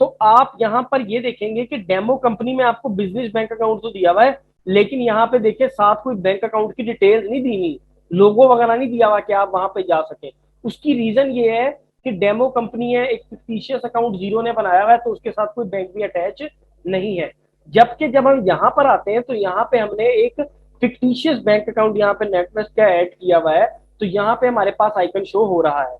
तो आप यहाँ पर ये देखेंगे कि डेमो कंपनी में आपको बिजनेस बैंक अकाउंट तो दिया हुआ है, लेकिन यहाँ पे देखिए साथ कोई बैंक अकाउंट की डिटेल्स नहीं दी हुई, लोगो वगैरह नहीं दिया हुआ कि आप वहां पे जा सके। उसकी रीजन ये है कि डेमो कंपनी है, एक फिक्टिशियस अकाउंट जीरो ने बनाया हुआ है, तो उसके साथ कोई बैंक भी अटैच नहीं है। जबकि जब हम यहाँ पर आते हैं तो यहाँ पे हमने एक फिक्टिशियस बैंक अकाउंट यहाँ पे नेटवेस्ट का ऐड किया हुआ है, तो यहाँ पे हमारे पास आइकन शो हो रहा है।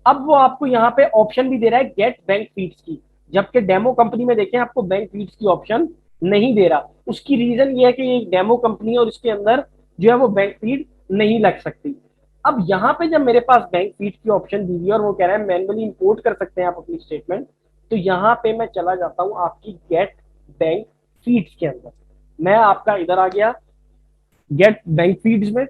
अब वो आपको यहाँ पे ऑप्शन भी दे रहा है गेट बैंक फीड्स की, जबकि डेमो कंपनी में देखें आपको बैंक फीड्स की ऑप्शन नहीं दे रहा। उसकी रीजन ये है कि ये डेमो कंपनी है और इसके अंदर जो है वो बैंक फीड नहीं लग सकती। अब यहाँ पे जब मेरे पास बैंक फीड की ऑप्शन दी हुई है और वो कह रहा है मैनुअली इंपोर्ट कर सकते हैं आप अपनी स्टेटमेंट, तो यहाँ पे मैं चला जाता हूँ आपकी गेट बैंक फीड्स के अंदर। मैं आपका इधर आ गया गेट बैंक फीड्स में।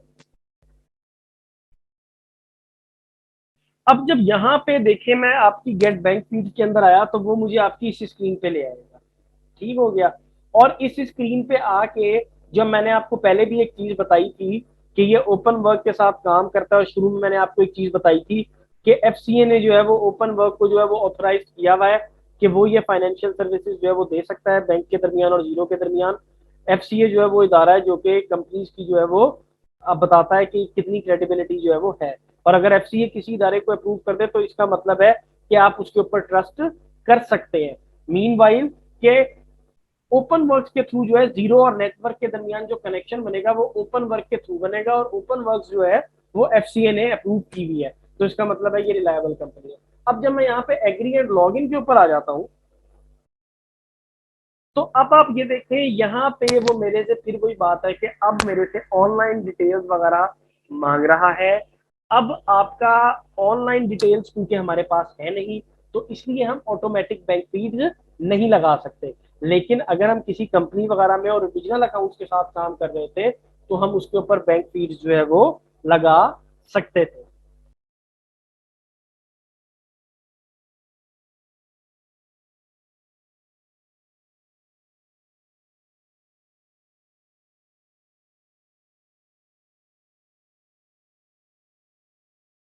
अब जब यहाँ पे देखे मैं आपकी गेट बैंक फीड के अंदर आया, तो वो मुझे आपकी इस स्क्रीन पे ले आएगा। ठीक हो गया। और इस स्क्रीन पे आके जब मैंने आपको पहले भी एक चीज बताई थी कि ये ओपन वर्क के साथ काम करता है, और शुरू में मैंने आपको एक चीज बताई थी कि एफसीए ने जो है वो ओपन वर्क को जो है वो ऑथराइज किया हुआ है कि वो ये फाइनेंशियल सर्विसेज जो है वो दे सकता है बैंक के दरमियान और जीरो के दरमियान। एफसीए जो है वो इदारा है जो कि कंपनीज की जो है वो अब बताता है कि कितनी क्रेडिबिलिटी जो है वो है। और अगर एफसीए किसी इदारे को अप्रूव कर दे तो इसका मतलब है कि आप उसके ऊपर ट्रस्ट कर सकते हैं। मीन वाइल के ओपन वर्क के थ्रू जो है जीरो और नेटवर्क के दरमियान जो कनेक्शन बनेगा वो ओपन वर्क के थ्रू बनेगा, और ओपन वर्क जो है वो एफसीए ने अप्रूव की हुई है, तो इसका मतलब है ये रिलायबल कंपनी है। अब जब मैं यहाँ पे एग्री एंड लॉग इन के ऊपर आ जाता हूँ, तो अब आप ये देखें यहाँ पे वो मेरे से फिर वही बात है कि अब मेरे से ऑनलाइन डिटेल्स वगैरह मांग रहा है। अब आपका ऑनलाइन डिटेल्स क्योंकि हमारे पास है नहीं, तो इसलिए हम ऑटोमेटिक बैंक फीड नहीं लगा सकते। लेकिन अगर हम किसी कंपनी वगैरह में और ओरिजिनल अकाउंट्स के साथ काम कर रहे थे, तो हम उसके ऊपर बैंक फीड जो है वो लगा सकते थे।